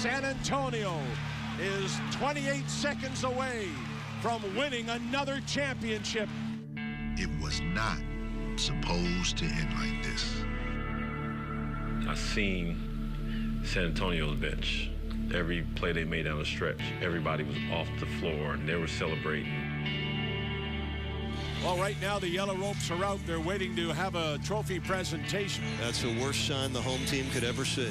San Antonio is 28 seconds away from winning another championship. It was not supposed to end like this. I've seen San Antonio's bench. Every play they made down the stretch, everybody was off the floor and they were celebrating. Well, right now the yellow ropes are out. They're waiting to have a trophy presentation. That's the worst sign the home team could ever see.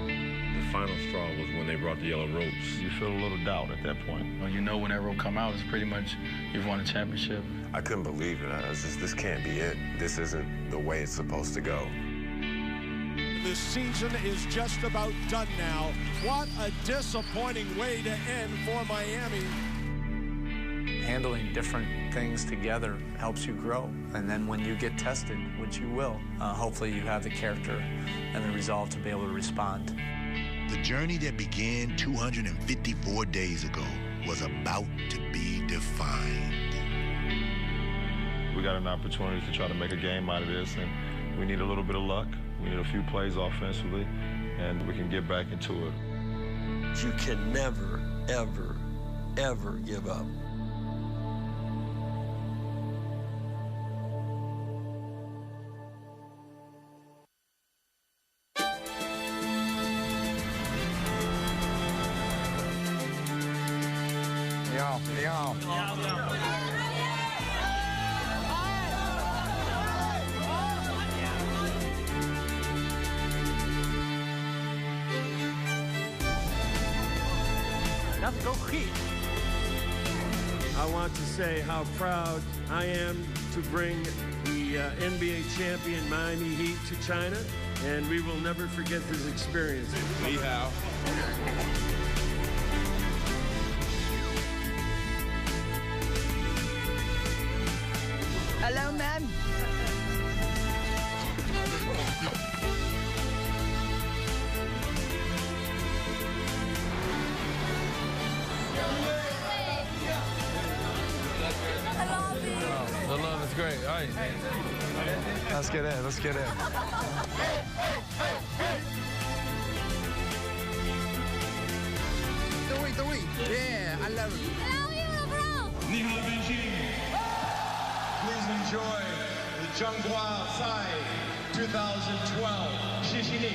The final straw was when they brought the yellow ropes. You feel a little doubt at that point. Well, you know when that rope come out, it's pretty much you've won a championship. I couldn't believe it. I was just, this can't be it. This isn't the way it's supposed to go. The season is just about done now. What a disappointing way to end for Miami. Handling different things together helps you grow. And then when you get tested, which you will, hopefully you have the character and the resolve to be able to respond. The journey that began 254 days ago was about to be defined. We got an opportunity to try to make a game out of this, and we need a little bit of luck. We need a few plays offensively, and we can get back into it. You can never, ever, ever give up. Let's go Heat. I want to say how proud I am to bring the NBA champion Miami Heat to China, and we will never forget this experience. Ni hao. Hello, ma'am. The love is great. All right. Let's get in. Let's get in. Dwayne. Yeah, I love it. Love you, LeBron. Ni hao, Beijing. Please enjoy the Zhonghua Sai 2012. 谢谢你.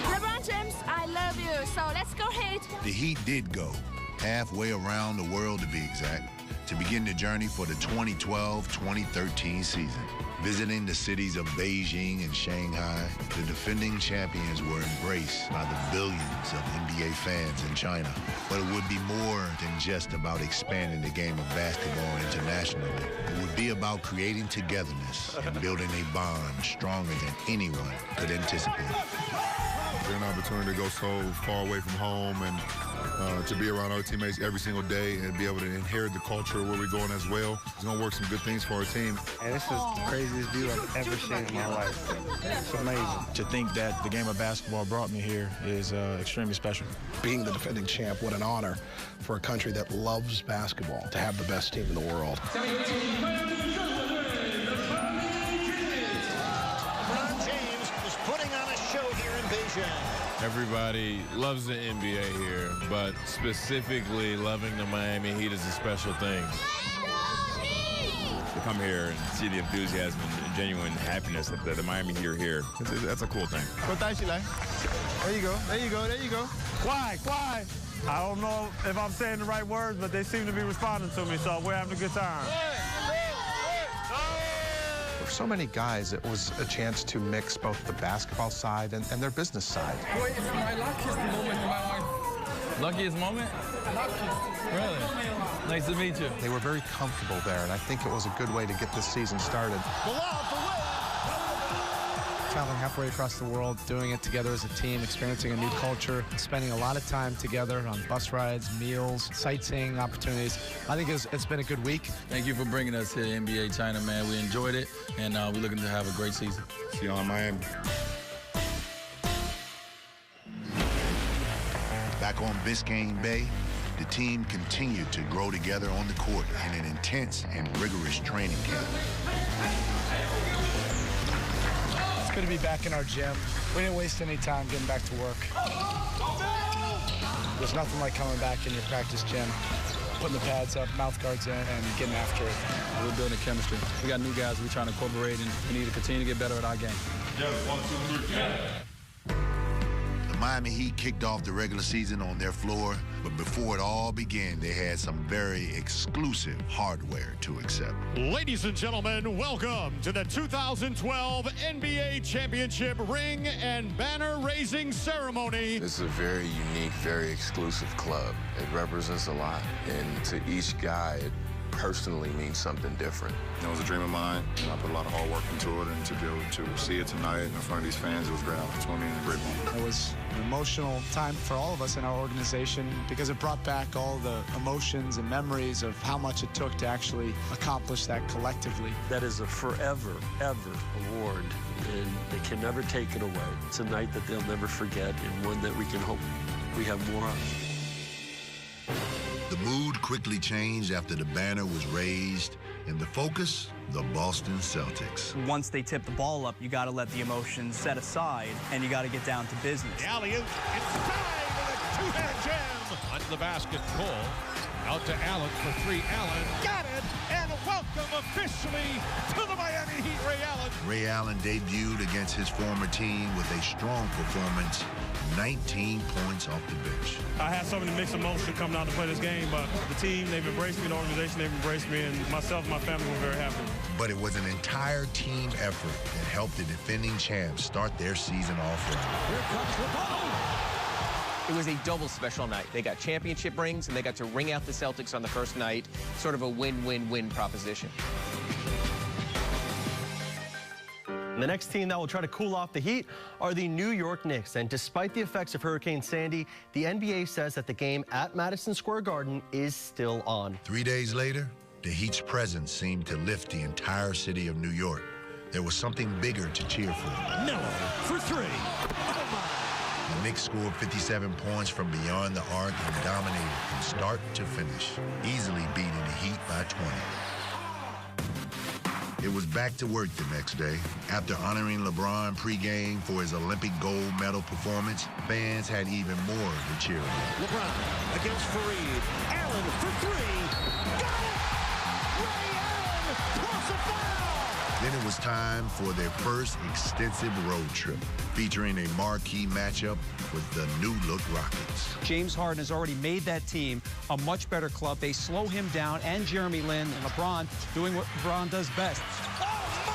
LeBron James, I love you. So let's go Heat. The Heat did go halfway around the world, to be exact, to begin the journey for the 2012-2013 season. Visiting the cities of Beijing and Shanghai, the defending champions were embraced by the billions of NBA fans in China. But it would be more than just about expanding the game of basketball internationally. It would be about creating togetherness and building a bond stronger than anyone could anticipate. It's an opportunity to go so far away from home and to be around our teammates every single day and be able to inherit the culture where we're going as well. It's going to work some good things for our team. And this is the craziest view I've ever seen in my life. It's amazing. To think that the game of basketball brought me here is extremely special. Being the defending champ, what an honor for a country that loves basketball to have the best team in the world. LeBron James is putting on a show here in Beijing. Everybody loves the NBA here, but specifically loving the Miami Heat is a special thing. To come here and see the enthusiasm and genuine happiness that the Miami Heat are here, that's a cool thing. There you go. There you go. There you go. Quiet. I don't know if I'm saying the right words, but they seem to be responding to me, so we're having a good time. For so many guys, it was a chance to mix both the basketball side and their business side. Boy, it's my luckiest moment in my life. Luckiest moment? Luckiest. Really? Nice to meet you. They were very comfortable there, and I think it was a good way to get this season started. Traveling halfway across the world, doing it together as a team, experiencing a new culture, spending a lot of time together on bus rides, meals, sightseeing opportunities. I think it's been a good week. Thank you for bringing us to NBA China, man. We enjoyed it, and we're looking to have a great season. See you on Miami. Back on Biscayne Bay, the team continued to grow together on the court in an intense and rigorous training camp. It's good to be back in our gym. We didn't waste any time getting back to work. There's nothing like coming back in your practice gym, putting the pads up, mouth guards in, and getting after it. We're building chemistry. We got new guys we're trying to incorporate, and we need to continue to get better at our game. The Miami Heat kicked off the regular season on their floor, but before it all began, they had some very exclusive hardware to accept. Ladies and gentlemen, welcome to the 2012 NBA Championship ring and banner raising ceremony. This is a very unique, very exclusive club. It represents a lot, and to each guy, it personally means something different. It was a dream of mine, and I put a lot of hard work into it, and to be able to see it tonight in front of these fans, it was a great opportunity and a great moment. It was an emotional time for all of us in our organization because it brought back all the emotions and memories of how much it took to actually accomplish that collectively. That is a forever, ever award, and they can never take it away. It's a night that they'll never forget, and one that we can hope we have more of. The mood quickly changed after the banner was raised, and the focus, the Boston Celtics. Once they tip the ball up, you got to let the emotions set aside, and you got to get down to business. The alley-oop inside with a two-hand jam. Under the basket pull. Out to Allen for three. Allen got it, and welcome officially to the Miami Heat, Ray Allen. Ray Allen debuted against his former team with a strong performance, 19 points off the bench. I had so many mixed emotions coming out to play this game, but the team, they've embraced me, the organization, they've embraced me, and myself and my family were very happy. But it was an entire team effort that helped the defending champs start their season off right. Here comes LeBron. It was a double special night. They got championship rings, and they got to ring out the Celtics on the first night. Sort of a win-win-win proposition. The next team that will try to cool off the Heat are the New York Knicks. And despite the effects of Hurricane Sandy, the NBA says that the game at Madison Square Garden is still on. 3 days later, the Heat's presence seemed to lift the entire city of New York. There was something bigger to cheer for. Miller for three. The Knicks scored 57 points from beyond the arc and dominated from start to finish, easily beating the Heat by 20. It was back to work the next day. After honoring LeBron pregame for his Olympic gold medal performance, fans had even more to cheer about. LeBron against Fareed. Allen for three. Got it! Ray Allen plus a foul! Then it was time for their first extensive road trip, featuring a marquee matchup with the new-look Rockets. James Harden has already made that team a much better club. They slow him down, and Jeremy Lin and LeBron doing what LeBron does best. Oh, my!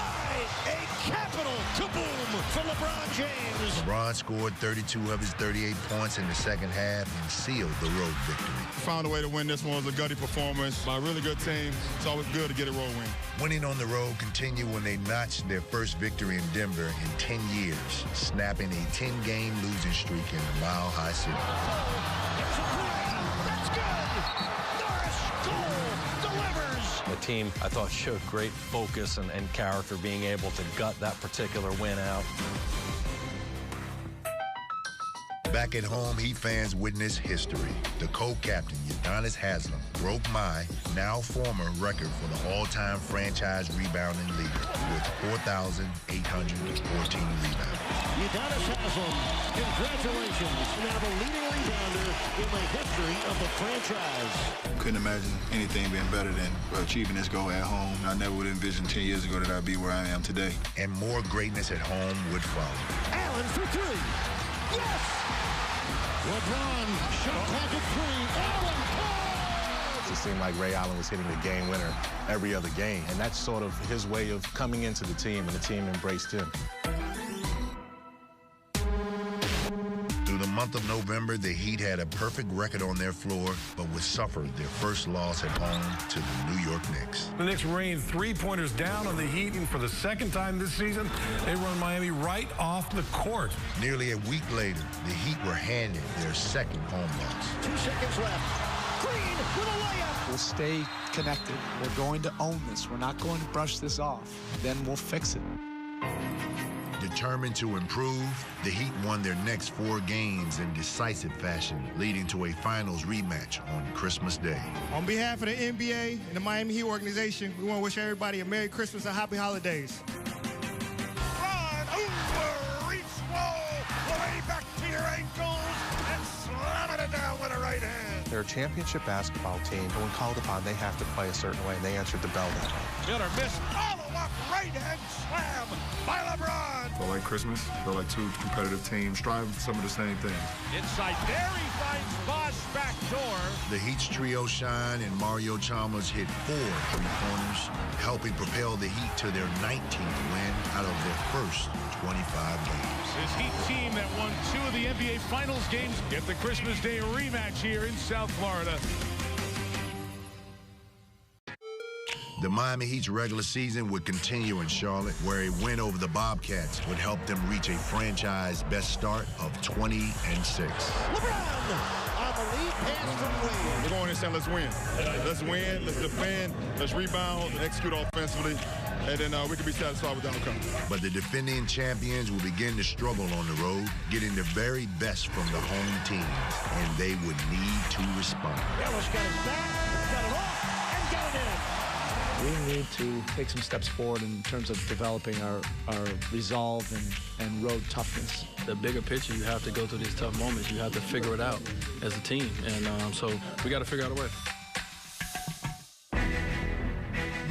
A capital kaboom for LeBron James. LeBron scored 32 of his 38 points in the second half and sealed the road victory. Found a way to win this one. It was a gutty performance by a really good team. It's always good to get a road win. Winning on the road continued when they notched their first victory in Denver in 10 years, snapping a 10-game losing streak in the Mile High City. That's good. Norris Cole delivers. The team, I thought, showed great focus and character, being able to gut that particular win out. Back at home, Heat fans witnessed history. The co-captain, Udonis Haslem, broke my, now former, record for the all-time franchise rebounding leader with 4,814 rebounds. Udonis Haslem, congratulations. Now the leading rebounder in the history of the franchise. Couldn't imagine anything being better than achieving this goal at home. I never would have envisioned 10 years ago that I'd be where I am today. And more greatness at home would follow. Allen for three. Yes! LeBron, shot clock at three. Allen! It seemed like Ray Allen was hitting the game winner every other game, and that's sort of his way of coming into the team, and the team embraced him. Through the month of November, the Heat had a perfect record on their floor, but would suffer their first loss at home to the New York Knicks. The Knicks rained three-pointers down on the Heat, and for the second time this season, they run Miami right off the court. Nearly a week later, the Heat were handed their second home loss. 2 seconds left. Green with a layup. We'll stay connected. We're going to own this. We're not going to brush this off. Then we'll fix it. Determined to improve, the Heat won their next 4 games in decisive fashion, leading to a finals rematch on Christmas Day. On behalf of the NBA and the Miami Heat organization, we want to wish everybody a Merry Christmas and Happy Holidays. They're a championship basketball team, and when called upon, they have to play a certain way, and they answered the bell that way. Miller missed. Follow-up right-hand slam by LeBron. Feel like Christmas. Feel like two competitive teams striving for some of the same things. Inside there, he finds Bosh back door. The Heat's trio shine, and Mario Chalmers hit 4 three-pointers, helping propel the Heat to their 19th win out of their first 25 games. This Heat team that won 2 of the NBA Finals games get the Christmas Day rematch here in South Florida. The Miami Heat's regular season would continue in Charlotte, where a win over the Bobcats would help them reach a franchise best start of 20-6. LeBron on the lead pass from Dwayne. We're going in saying, let's win. Let's win, let's defend, let's rebound, and execute offensively, and then we can be satisfied with the outcome. But the defending champions will begin to struggle on the road, getting the very best from the home teams, and they would need to respond. Ellis got it back, got it off, and got it in. We need to take some steps forward in terms of developing our resolve and road toughness. The bigger picture, you have to go through these tough moments. You have to figure it out as a team. And so we got to figure out a way.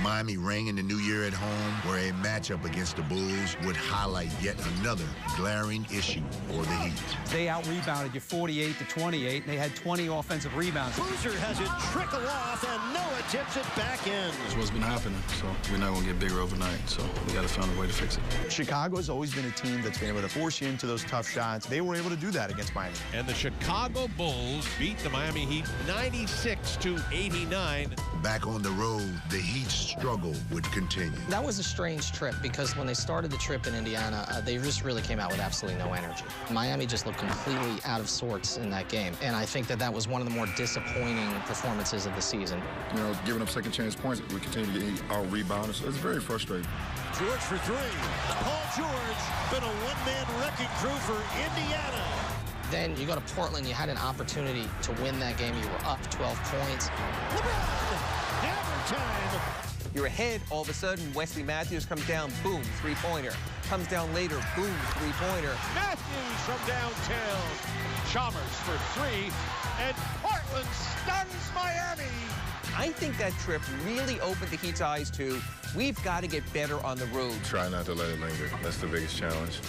Miami rang in the new year at home, where a matchup against the Bulls would highlight yet another glaring issue for the Heat. They out-rebounded you 48-28, and they had 20 offensive rebounds. Boozer has it trickle off, and Noah tips it back in. That's what's been happening, so we're not going to get bigger overnight, so we got to find a way to fix it. Chicago's always been a team that's been able to force you into those tough shots. They were able to do that against Miami. And the Chicago Bulls beat the Miami Heat 96-89. Back on the road, the Heat's struggle would continue. That was a strange trip because when they started the trip in Indiana, they just really came out with absolutely no energy. Miami just looked completely out of sorts in that game, and I think that was one of the more disappointing performances of the season. You know, giving up second chance points, we continue to get our rebounds. So it's very frustrating. George for 3. Paul George, been a one-man wrecking crew for Indiana. Then you go to Portland, you had an opportunity to win that game. You were up 12 points. LeBron, hammer time. You're ahead, all of a sudden, Wesley Matthews comes down, boom, three-pointer. Comes down later, boom, three-pointer. Matthews from downtown. Chalmers for 3, and Portland stuns Miami. I think that trip really opened the Heat's eyes to, we've got to get better on the road. Try not to let it linger. That's the biggest challenge.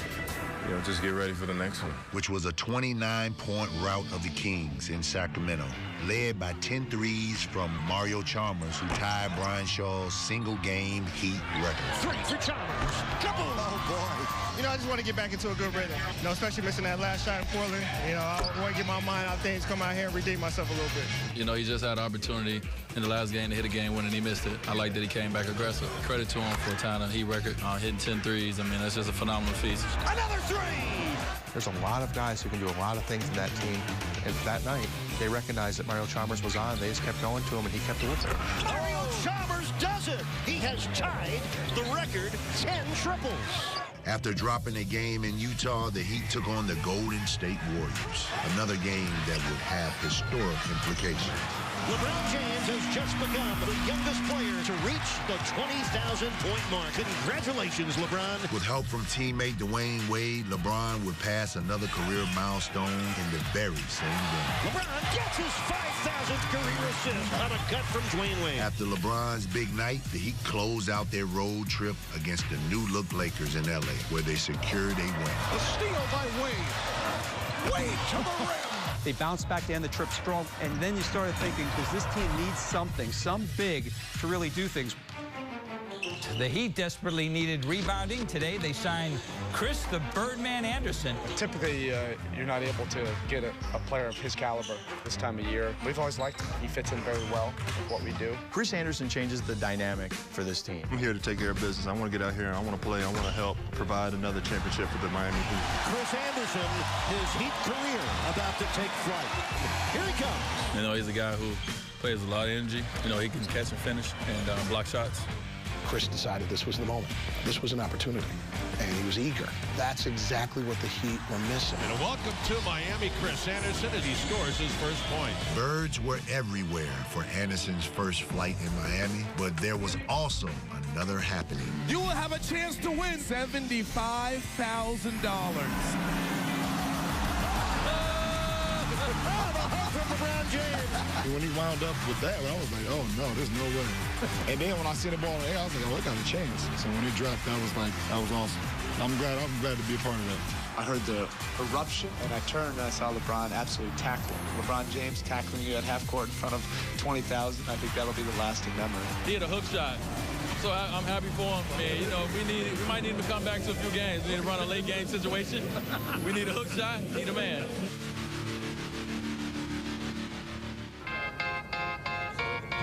You know, just get ready for the next one. Which was a 29-point rout of the Kings in Sacramento, led by 10 threes from Mario Chalmers, who tied Brian Shaw's single-game Heat record. 3 for Chalmers. Kaboom! Oh, boy. You know, I just want to get back into a good rhythm. You know, especially missing that last shot in Portland. You know, I want to get my mind out things, come out here and redeem myself a little bit. You know, he just had an opportunity in the last game to hit a game winner, and he missed it. I like that he came back aggressive. Credit to him for tying a Heat record, hitting 10 threes. I mean, that's just a phenomenal feat. Another 3! There's a lot of guys who can do a lot of things in that team. And that night, they recognized that Mario Chalmers was on. They just kept going to him, and he kept it with them. Mario Chalmers does it. He has tied the record 10 triples. After dropping a game in Utah, the Heat took on the Golden State Warriors, another game that would have historic implications. LeBron James has just become the youngest player to reach the 20,000-point mark. Congratulations, LeBron. With help from teammate Dwayne Wade, LeBron would pass another career milestone in the very same game. LeBron gets his 5,000th career assist on a cut from Dwayne Wade. After LeBron's big night, the Heat closed out their road trip against the new-look Lakers in L.A., where they secured a win. A steal by Wade. Wade to the rim. They bounced back to end the trip strong, and then you started thinking, does this team need something, some big, to really do things? The Heat desperately needed rebounding. Today they signed Chris the Birdman Anderson. Typically, you're not able to get a player of his caliber this time of year. We've always liked him. He fits in very well with what we do. Chris Anderson changes the dynamic for this team. I'm here to take care of business. I want to get out here. I want to play. I want to help provide another championship for the Miami Heat. Chris Anderson, his Heat career about to take flight. Here he comes. You know, he's a guy who plays a lot of energy. You know, he can catch and finish and block shots. Chris decided this was the moment. This was an opportunity, and he was eager. That's exactly what the Heat were missing. And a welcome to Miami, Chris Anderson, as he scores his first point. Birds were everywhere for Anderson's first flight in Miami, but there was also another happening. You will have a chance to win $75,000. LeBron James. When he wound up with that, I was like, oh, no, there's no way. And then when I see the ball in the air, I was like, oh, it got a chance. So when it dropped, that was awesome. I'm glad to be a part of that. I heard the eruption, and I turned and I saw LeBron absolutely tackling. LeBron James tackling you at half court in front of 20,000. I think that'll be the lasting memory. He had a hook shot. So I'm happy for him. Man, you know, we might need him to come back to a few games. We need to run a late game situation. We need a hook shot. Need a man.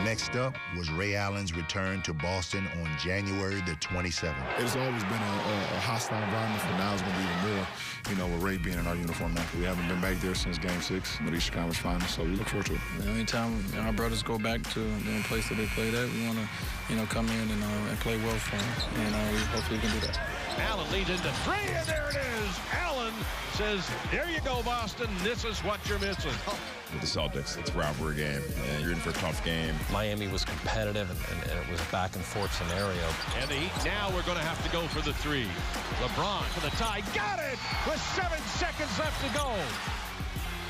Next up was Ray Allen's return to Boston on January the 27th. It's always been a hostile environment, but now it's going to be even more, you know, with Ray being in our uniform now. We haven't been back there since Game 6 of the Eastern Conference Finals, so we look forward to it. Anytime our brothers go back to the place that they played at, we want to, you know, come in and play well for them, and we hopefully can do that. Allen leads into three, and there it is. Allen says, there you go, Boston. This is what you're missing. With the Celtics, it's a rivalry game, and you're in for a tough game. Miami was competitive, and it was a back-and-forth scenario. And the Heat now we're going to have to go for the three. LeBron for the tie. Got it with 7 seconds left to go.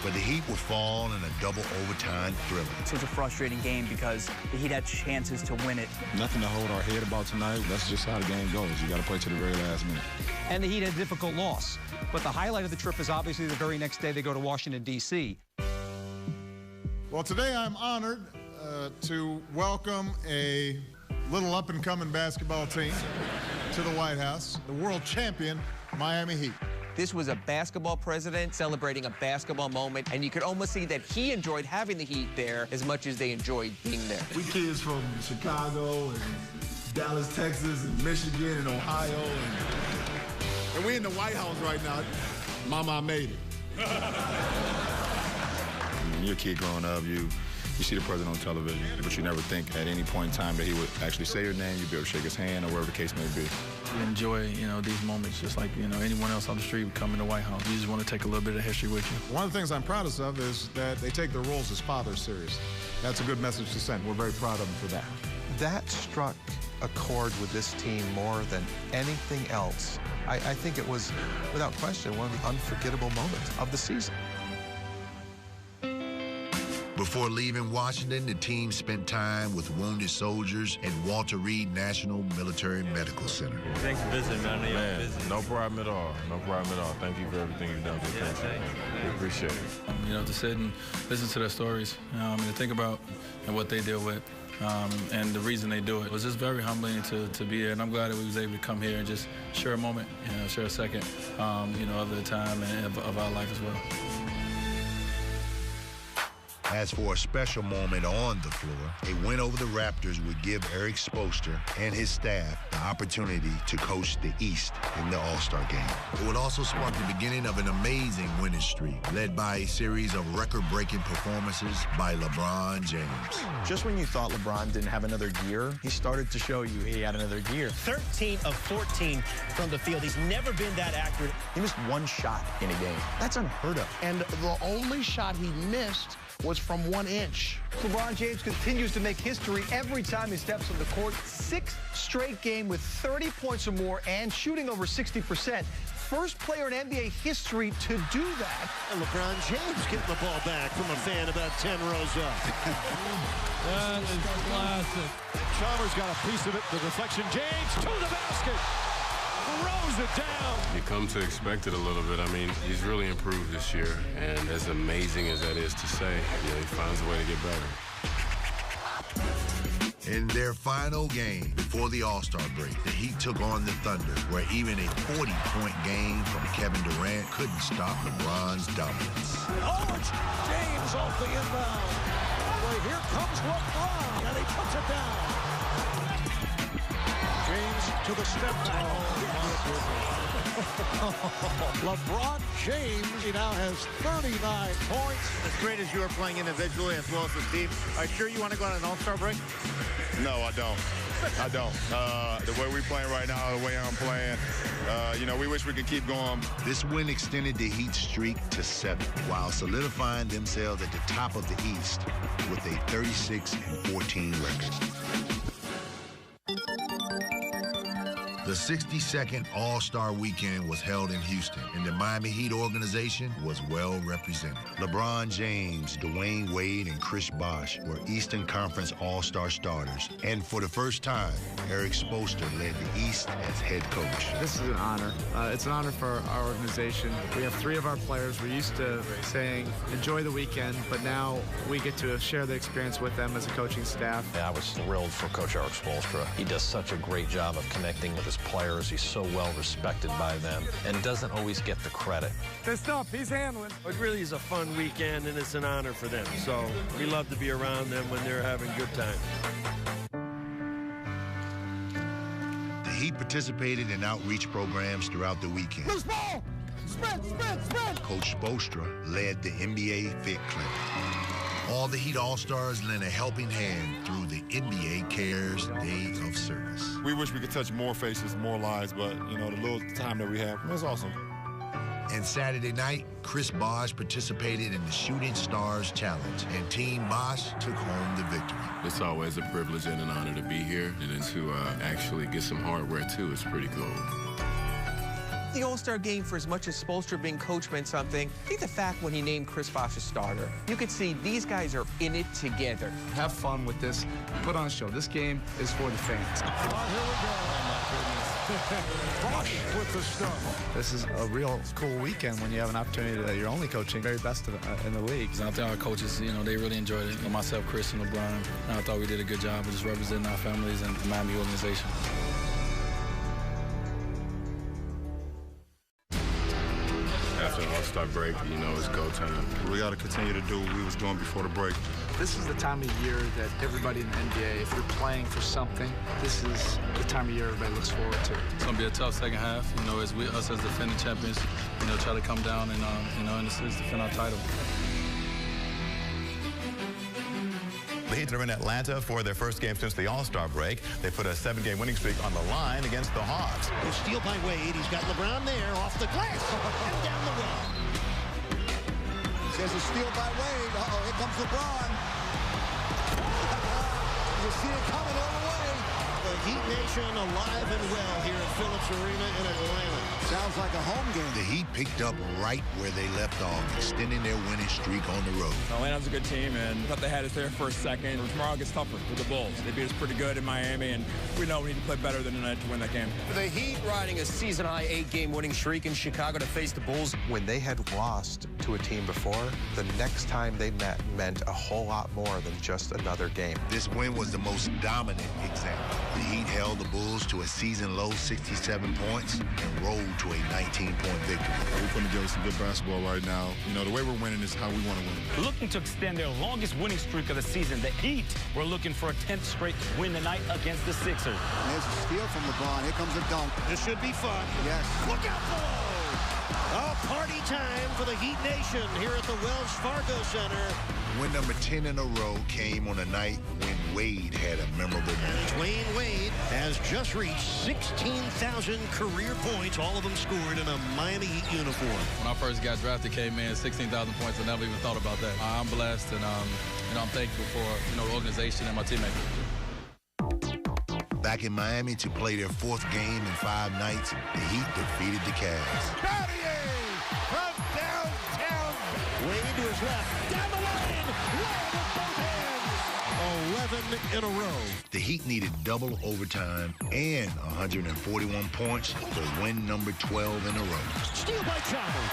But the Heat would fall in a double overtime thriller. It was a frustrating game because the Heat had chances to win it. Nothing to hold our head about tonight. That's just how the game goes. You got to play to the very last minute. And the Heat had a difficult loss. But the highlight of the trip is obviously the very next day they go to Washington, D.C. Well, today I'm honored to welcome a little up-and-coming basketball team to the White House, the world champion Miami Heat. This was a basketball president celebrating a basketball moment, and you could almost see that he enjoyed having the Heat there as much as they enjoyed being there. We kids from Chicago and Dallas, Texas, and Michigan and Ohio, and we're in the White House right now. Mama, I made it. When you're a kid growing up, you see the president on television, but you never think at any point in time that he would actually say your name, you'd be able to shake his hand or whatever the case may be. You enjoy, you know, these moments just like, you know, anyone else on the street would come in the White House. You just want to take a little bit of history with you. One of the things I'm proudest of is that they take their roles as fathers seriously. That's a good message to send. We're very proud of them for that. That struck a chord with this team more than anything else. I think it was, without question, one of the unforgettable moments of the season. Before leaving Washington, the team spent time with wounded soldiers at Walter Reed National Military Medical Center. Thanks for visiting, man. No problem at all. No problem at all. Thank you for everything you've done for the country. We appreciate it. You know, to sit and listen to their stories, and to think about what they deal with, and the reason they do it was just very humbling to be there. And I'm glad that we was able to come here and just share a moment, you know, share a second, you know, of the time and of our life as well. As for a special moment on the floor, a win over the Raptors would give Eric Spoelstra and his staff the opportunity to coach the East in the All-Star game. It would also spark the beginning of an amazing winning streak, led by a series of record-breaking performances by LeBron James. Just when you thought LeBron didn't have another gear, he started to show you he had another gear. 13 of 14 from the field. He's never been that accurate. He missed one shot in a game. That's unheard of. And the only shot he missed was from 1 inch. LeBron James continues to make history every time he steps on the court. 6th straight game with 30 points or more and shooting over 60%. First player in NBA history to do that. And LeBron James getting the ball back from a fan about 10 rows up. That is classic. Chalmers got a piece of it. The deflection. James to the basket. Throws it down. You come to expect it a little bit. I mean, he's really improved this year, and as amazing as that is to say, you know, he finds a way to get better. In their final game before the All-Star break, the Heat took on the Thunder, where even a 40-point game from Kevin Durant couldn't stop LeBron's dominance. James off the inbound. Well, here comes LeBron, and he puts it down. James to the step back. LeBron James, he now has 39 points. As great as you are playing individually as well as the team, are you sure you want to go on an All-Star break? No, I don't. I don't. The way we're playing right now, the way I'm playing, you know, we wish we could keep going. This win extended the Heat streak to 7, while solidifying themselves at the top of the East with a 36-14 record. The 62nd All-Star Weekend was held in Houston, and the Miami Heat organization was well represented. LeBron James, Dwayne Wade, and Chris Bosh were Eastern Conference All-Star starters, and for the first time, Eric Spoelstra led the East as head coach. This is an honor. It's an honor for our organization. We have 3 of our players. We're used to saying, enjoy the weekend, but now we get to share the experience with them as a coaching staff. Yeah, I was thrilled for Coach Eric Spoelstra. He does such a great job of connecting with his players. He's so well respected by them and doesn't always get the credit. Fist up, he's handling. It really is a fun weekend, and it's an honor for them. So we love to be around them when they're having a good time. The Heat participated in outreach programs throughout the weekend. Loose ball! Sprint, sprint, sprint! Coach Spoelstra led the NBA Fit Clinic. All the Heat All-Stars lent a helping hand through the NBA Cares Day of Service. We wish we could touch more faces, more lives, but, you know, the little time that we have, it's awesome. And Saturday night, Chris Bosh participated in the Shooting Stars Challenge, and Team Bosh took home the victory. It's always a privilege and an honor to be here, and then to actually get some hardware, too, is pretty cool. The All-Star game, for as much as Spoelstra being coach meant something, I think the fact when he named Chris Bosh a starter, you could see these guys are in it together. Have fun with this. Put on a show. This game is for the fans. Oh, here we go. Oh, my goodness. Bosh with the stuff. This is a real cool weekend when you have an opportunity that you're only coaching very best in the league. I think our coaches, you know, they really enjoyed it. Myself, Chris, and LeBron, I thought we did a good job of just representing our families and the Miami organization. After the All-Star break, you know, it's go time. We got to continue to do what we was doing before the break. This is the time of year that everybody in the NBA, if you're playing for something, this is the time of year everybody looks forward to. It's going to be a tough second half, you know, as us as defending champions, you know, try to come down and, you know, in the series defend our title. The Heat are in Atlanta for their first game since the All-Star break. They put a 7-game winning streak on the line against the Hawks. A steal by Wade. He's got LeBron there off the glass and down the well. There's a steal by Wade. Uh-oh, here comes LeBron. You see it coming all the way. The Heat Nation alive and well here at Phillips Arena in Atlanta. Sounds like a home game. The Heat picked up right where they left off, extending their winning streak on the road. Atlanta's a good team, and I thought they had us there for a second. Tomorrow gets tougher with the Bulls. They beat us pretty good in Miami, and we know we need to play better than tonight to win that game. The Heat riding a season-high 8-game winning streak in Chicago to face the Bulls. When they had lost to a team before, the next time they met meant a whole lot more than just another game. This win was the most dominant example. The Heat held the Bulls to a season-low 67 points and rolled to a 19-point victory. We're putting together some good basketball right now. You know, the way we're winning is how we want to win. Looking to extend their longest winning streak of the season, the Heat were looking for a 10th straight win tonight against the Sixers. There's a steal from LeBron. Here comes a dunk. This should be fun. Yes. Look out below. Oh, party time for the Heat Nation here at the Wells Fargo Center. Win number 10 in a row came on a night when Wade had a memorable moment. Dwayne Wade has just reached 16,000 career points, all of them scored in a Miami Heat uniform. When I first got drafted, came in 16,000 points. I never even thought about that. I'm blessed, and you know, I'm thankful for, you know, the organization and my teammates. Back in Miami to play their 4th game in 5 nights, the Heat defeated the Cavs. From downtown. Wade to his left. Down the lane. Wade with both hands. 11 in a row. The Heat needed double overtime and 141 points to win number 12 in a row. Steal by Chalmers.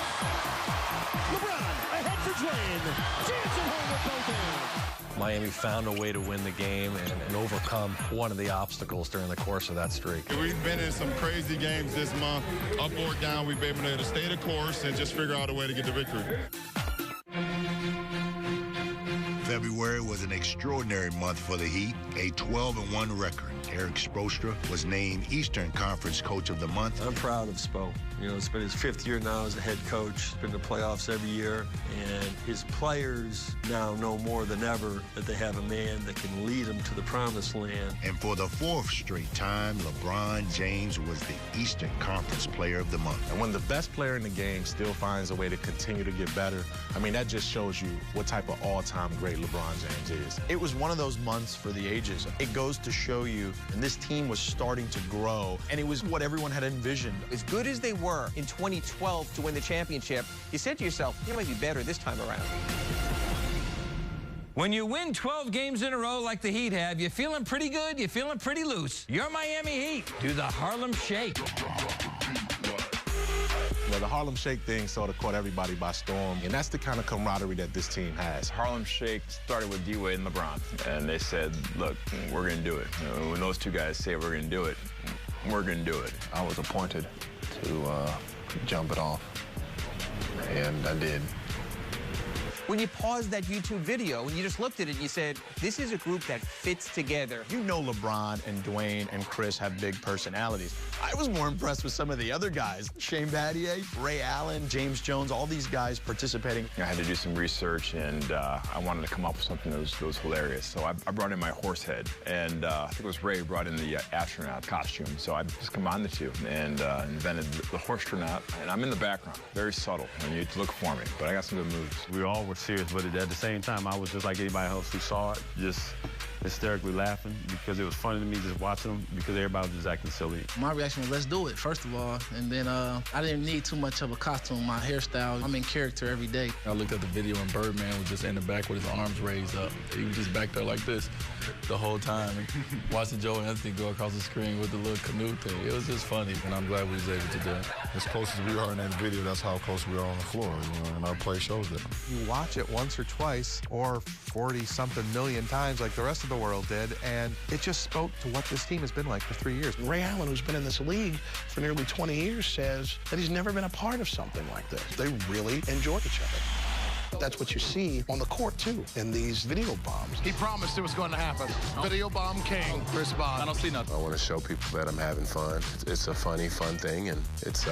LeBron ahead for Dwayne. Dancing home with both hands. Miami found a way to win the game and overcome one of the obstacles during the course of that streak. We've been in some crazy games this month. Up or down, we've been able to stay the course and just figure out a way to get the victory. February was an extraordinary month for the Heat, a 12-1 record. Eric Spoelstra was named Eastern Conference Coach of the Month. I'm proud of Spo. You know, it's been his 5th year now as a head coach. He's been in the playoffs every year, and his players now know more than ever that they have a man that can lead them to the promised land. And for the 4th straight time, LeBron James was the Eastern Conference Player of the Month. And when the best player in the game still finds a way to continue to get better, I mean, that just shows you what type of all-time great LeBron LeBron James is. It was one of those months for the ages. It goes to show you, and this team was starting to grow, and it was what everyone had envisioned. As good as they were in 2012 to win the championship, you said to yourself, they might be better this time around. When you win 12 games in a row like the Heat have, you're feeling pretty good, you're feeling pretty loose. Your Miami Heat do the Harlem Shake. Well, the Harlem Shake thing sort of caught everybody by storm, and that's the kind of camaraderie that this team has. Harlem Shake started with D-Wade and LeBron, and they said, look, we're going to do it. You know, when those two guys say we're going to do it, we're going to do it. I was appointed to jump it off, and I did. When you paused that YouTube video and you just looked at it and you said, this is a group that fits together. You know LeBron and Dwayne and Chris have big personalities. I was more impressed with some of the other guys. Shane Battier, Ray Allen, James Jones, all these guys participating. I had to do some research, and I wanted to come up with something that was hilarious. So I brought in my horse head, and I think it was Ray who brought in the astronaut costume. So I just combined the two and invented the horse-tronaut. And I'm in the background, very subtle, and you look for me. But I got some good moves. We all were serious, but at the same time, I was just like anybody else who saw it, just hysterically laughing because it was funny to me just watching them because everybody was just acting silly. My reaction was, let's do it, first of all. And then I didn't need too much of a costume. My hairstyle, I'm in character every day. I looked at the video and Birdman was just in the back with his arms raised up. He was just back there like this the whole time. And watching Joe Anthony go across the screen with the little canoe thing, it was just funny, and I'm glad we was able to do it. As close as we are in that video, that's how close we are on the floor, you know, and our play shows that. You watch it once or twice or 40-something million times like the rest of the world did, and it just spoke to what this team has been like for 3 years. Ray Allen, who's been in this league for nearly 20 years, says that he's never been a part of something like this. They really enjoy each other. That's what you see on the court, too, in these video bombs. He promised it was going to happen. Video bomb king, Chris Bosh. I don't see nothing. I want to show people that I'm having fun. It's a funny, fun thing, and it's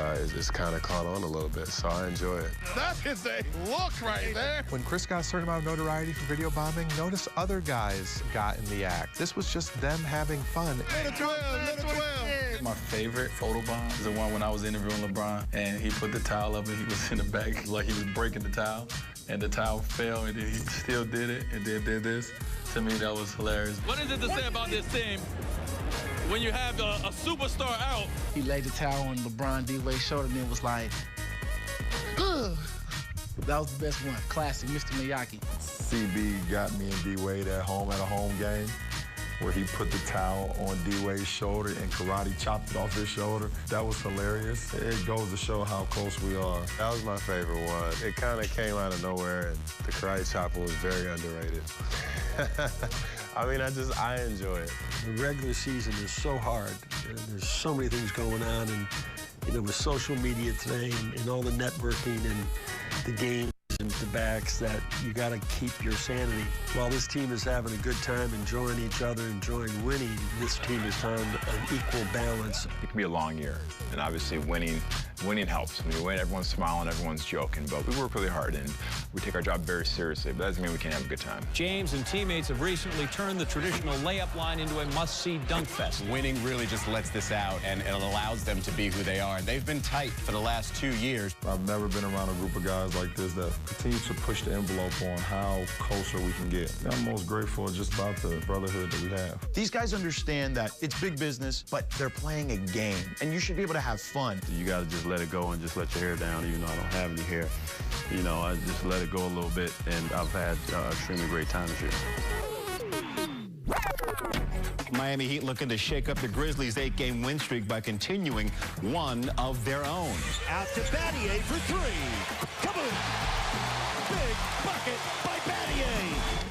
kind of caught on a little bit, so I enjoy it. That is a look right there. When Chris got a certain amount of notoriety for video bombing, notice other guys got in the act. This was just them having fun. Little 12. My favorite photo bomb is the one when I was interviewing LeBron, and he put the towel up and he was in the back like he was breaking the towel. And the towel fell, and then he still did it, and then did this. To me, that was hilarious. What is it to say about this team when you have a superstar out? He laid the towel on LeBron D-Wade's shoulder and then was like, ugh. That was the best one. Classic, Mr. Miyagi. CB got me and D-Wade at home at a home game, where he put the towel on D-Wade's shoulder and karate chopped it off his shoulder. That was hilarious. It goes to show how close we are. That was my favorite one. It kind of came out of nowhere, and the karate chopper was very underrated. I mean, I enjoy it. The regular season is so hard. There's so many things going on, and you know, with social media today and all the networking and the games and the backs, that you got to keep your sanity. While this team is having a good time, enjoying each other, enjoying winning, this team has found an equal balance. It can be a long year, and obviously winning helps. When you win, everyone's smiling, everyone's joking, but we work really hard, and we take our job very seriously, but that doesn't mean we can't have a good time. James and teammates have recently turned the traditional layup line into a must-see dunk fest. Winning really just lets this out, and it allows them to be who they are. And they've been tight for the last 2 years. I've never been around a group of guys like this that continue to push the envelope on how closer we can get. I'm most grateful just about the brotherhood that we have. These guys understand that it's big business, but they're playing a game, and you should be able to have fun. You got to just let it go and just let your hair down, even though I don't have any hair. You know, I just let it go a little bit, and I've had an extremely great time this year. Miami Heat looking to shake up the Grizzlies' 8-game win streak by continuing one of their own. Out to Battier for three. Kaboom! Big bucket by Battier.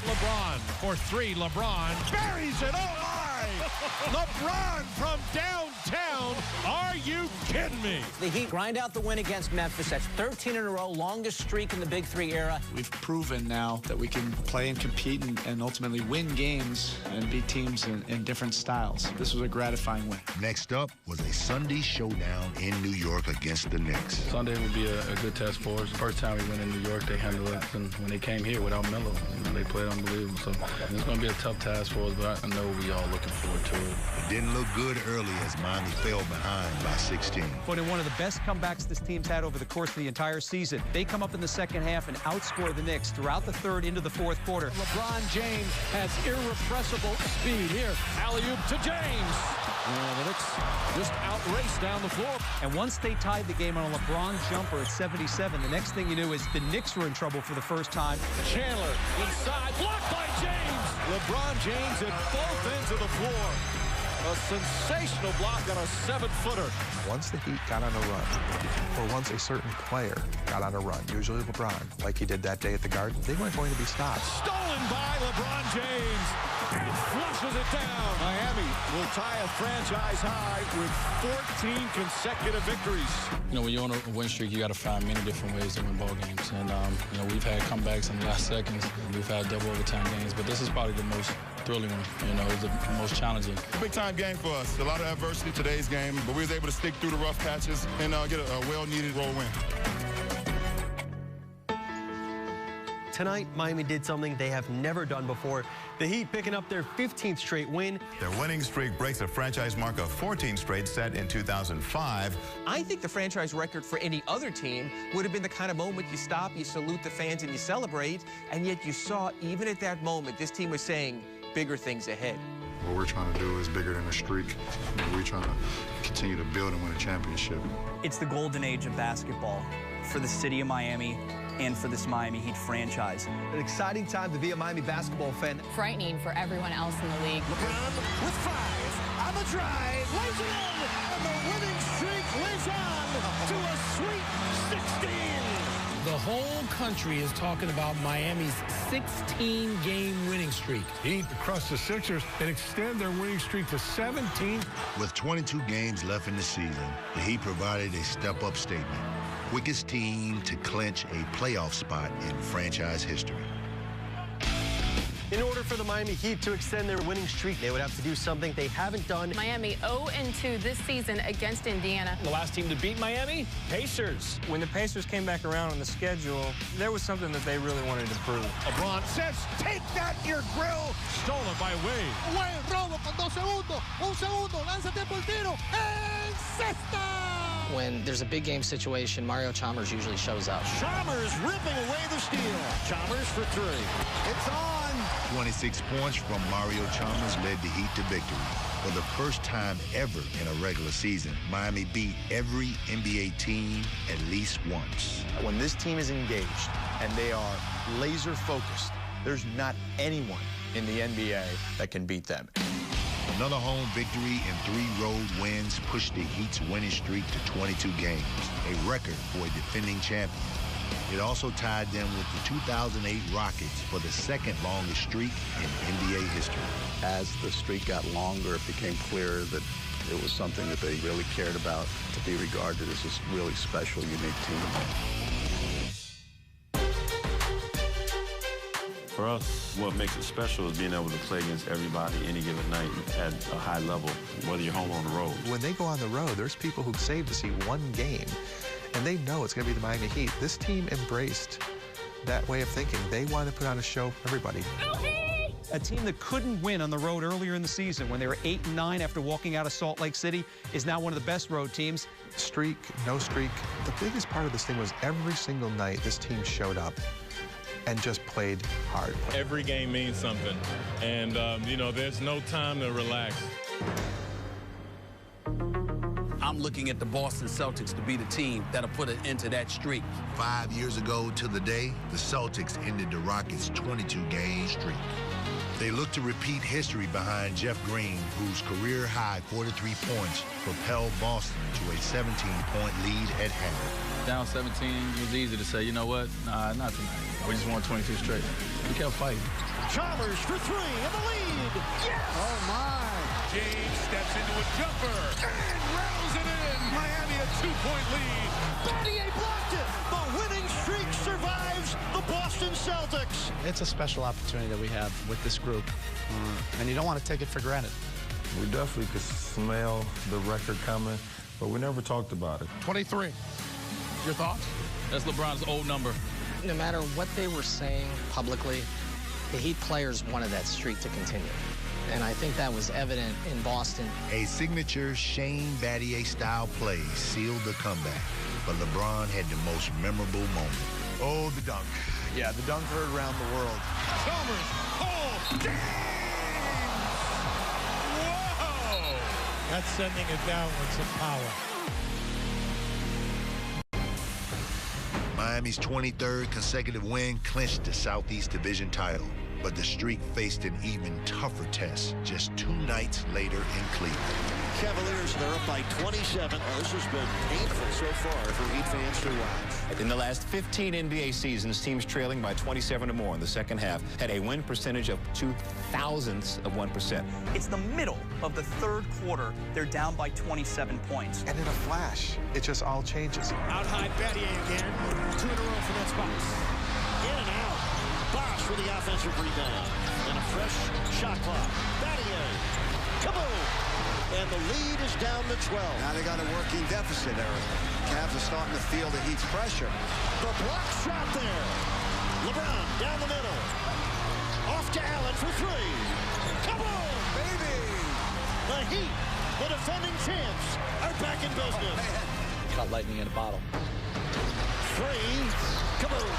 LeBron for three. LeBron buries it. Oh, my! LeBron from downtown. Are you kidding me? The Heat grind out the win against Memphis. That's 13 in a row, longest streak in the Big Three era. We've proven now that we can play and compete and ultimately win games and beat teams in different styles. This was a gratifying win. Next up was a Sunday showdown in New York against the Knicks. Sunday would be a good test for us. First time we went in New York, they handled it. And when they came here without Melo, they played unbelievable. So it's going to be a tough task for us, but I know we all looking forward to it. It didn't look good early as Miami fell behind by 16. but in one of the best comebacks this team's had over the course of the entire season. They come up in the second half and outscore the Knicks throughout the third into the fourth quarter. LeBron James has irrepressible speed. Here, alley-oop to James. And the Knicks just outraced down the floor. And once they tied the game on a LeBron jumper at 77, the next thing you knew is the Knicks were in trouble for the first time. Chandler inside, blocked by James. LeBron James at both ends of the floor. A sensational block on a 7-footer. Once the Heat got on a run, or once a certain player got on a run, usually LeBron, like he did that day at the Garden, they weren't going to be stopped. Stolen by LeBron James. And flushes it down. Miami will tie a franchise high with 14 consecutive victories. You know, when you're on a win streak, you got to find many different ways to win ball games. And, you know, we've had comebacks in the last seconds. We've had double overtime games, but this is probably the most thrilling one. You know, it's the most challenging. Big-time game for us. A lot of adversity today's game, but we was able to stick through the rough patches and get a well-needed road win. Tonight, Miami did something they have never done before. The Heat picking up their 15th straight win. Their winning streak breaks a franchise mark of 14 straight set in 2005. I think the franchise record for any other team would have been the kind of moment you stop, you salute the fans, and you celebrate. And yet you saw, even at that moment, this team was saying bigger things ahead. What we're trying to do is bigger than a streak. We're trying to continue to build and win a championship. It's the golden age of basketball for the city of Miami and for this Miami Heat franchise. An exciting time to be a Miami basketball fan. Frightening for everyone else in the league. LeBron with 5 on the drive, lays it in, and the winning streak lives on to a sweet 16. The whole country is talking about Miami's 16-game winning streak. Heat across the Sixers and extend their winning streak to 17. With 22 games left in the season, the Heat provided a step-up statement. Quickest team to clinch a playoff spot in franchise history. In order for the Miami Heat to extend their winning streak, they would have to do something they haven't done. Miami 0-2 this season against Indiana. The last team to beat Miami, Pacers. When the Pacers came back around on the schedule, there was something that they really wanted to prove. LeBron says, take that, your grill. Stolen by Wade. Wade, robo con 2 segundos. 1 segundo, lánzate por tiro. En cesta! When there's a big game situation, Mario Chalmers usually shows up. Chalmers ripping away the steal. Chalmers for 3. It's on. 26 points from Mario Chalmers led the Heat to victory. For the first time ever in a regular season, Miami beat every NBA team at least once. When this team is engaged and they are laser focused, there's not anyone in the NBA that can beat them. Another home victory and 3 road wins pushed the Heat's winning streak to 22 games, a record for a defending champion. It also tied them with the 2008 Rockets for the second longest streak in NBA history. As the streak got longer, it became clear that it was something that they really cared about, to be regarded as a really special, unique team. For us, what makes it special is being able to play against everybody any given night at a high level, whether you're home or on the road. When they go on the road, there's people who save to see one game, and they know it's going to be the Miami Heat. This team embraced that way of thinking. They wanted to put on a show for everybody. A team that couldn't win on the road earlier in the season when they were 8-9 after walking out of Salt Lake City is now one of the best road teams. Streak, no streak. The biggest part of this thing was every single night this team showed up and just played hard. Every game means something, and you know, there's no time to relax. I'm looking at the Boston Celtics to be the team that'll put an end to that streak. 5 years ago to the day, the Celtics ended the Rockets' 22-game streak. They look to repeat history behind Jeff Green, whose career-high 43 points propelled Boston to a 17-point lead at half. Down 17, it was easy to say, you know what? Nah, not tonight. We just won 22 straight. We kept fighting. Chalmers for 3 in the lead. Yes! Oh, my. James steps into a jumper and rattles it in. Miami a 2-point lead. Battier blocked it. The winning streak survives the Boston Celtics. It's a special opportunity that we have with this group, and you don't want to take it for granted. We definitely could smell the record coming, but we never talked about it. 23. Your thoughts? That's LeBron's old number. No matter what they were saying publicly, the Heat players wanted that streak to continue. and I think that was evident in Boston. A signature Shane Battier-style play sealed the comeback, but LeBron had the most memorable moment. Oh, the dunk. Yeah, the dunk heard around the world. Chalmers. Oh, James! Whoa! That's sending it down with some power. Miami's 23rd consecutive win clinched the Southeast Division title, but the streak faced an even tougher test just 2 nights later in Cleveland. Cavaliers, they're up by 27. Oh, this has been painful so far for Heat fans to watch. In the last 15 NBA seasons, teams trailing by 27 or more in the second half had a win percentage of 0.02%. It's the middle of the third quarter. They're down by 27 points. And in a flash, it just all changes. Out high, Battier again. 2 in a row for that spot. In and out. Bosh for the offensive rebound. And a fresh shot clock. Battier. Kaboom! And the lead is down to 12. Now they got a working deficit, Eric. Cavs are starting to feel the Heat's pressure. The block shot there. LeBron down the middle. Off to Allen for 3. Kaboom! Baby! The Heat, the defending champs, are back in business. Caught lightning in a bottle. 3. Kaboom!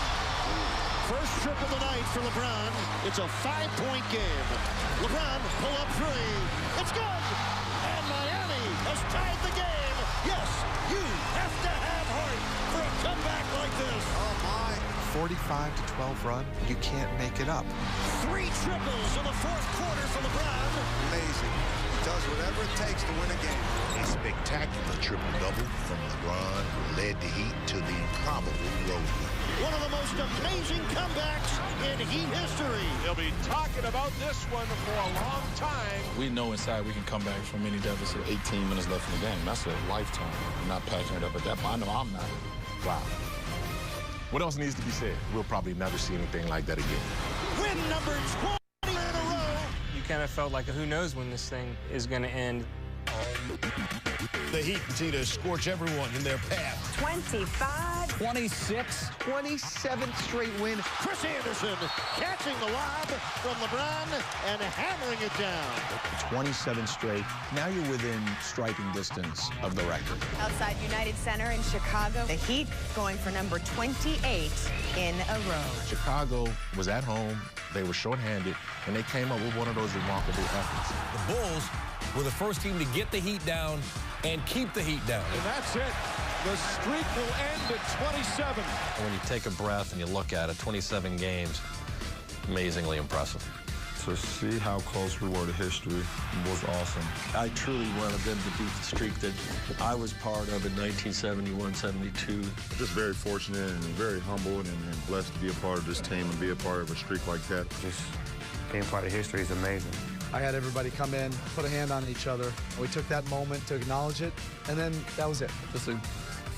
First trip of the night for LeBron. It's a 5-point game. LeBron, pull up 3. It's good! And Miami has tied the game. Yes, you have to have heart for a comeback like this. Oh, my. 45-12 run, you can't make it up. 3 triples in the fourth quarter for LeBron. Amazing. He does whatever it takes to win a game. A spectacular triple-double from LeBron led the Heat to the improbable road win. One of the most amazing comebacks in Heat history. They'll be talking about this one for a long time. We know inside we can come back from any deficit. 18 minutes left in the game. That's a lifetime. I'm not patching it up at that point. I know I'm not. Wow. What else needs to be said? We'll probably never see anything like that again. Win number 20 in a row. You kind of felt like who knows when this thing is going to end. The Heat continue to scorch everyone in their path. 25. 26. 27th straight win. Chris Anderson catching the lob from LeBron and hammering it down. 27 straight. Now you're within striking distance of the record. Outside United Center in Chicago, the Heat going for number 28 in a row. Chicago was at home. They were shorthanded, and they came up with one of those remarkable efforts. The Bulls were the first team to get the Heat down and keep the Heat down. And that's it. The streak will end at 27. When you take a breath and you look at it, 27 games, amazingly impressive. To see how close we were to history was awesome. I truly wanted them to beat the streak that I was part of in 1971-72. Just very fortunate and very humbled and blessed to be a part of this team and be a part of a streak like that. Just being part of history is amazing. I had everybody come in, put a hand on each other. We took that moment to acknowledge it, and then that was it. Just a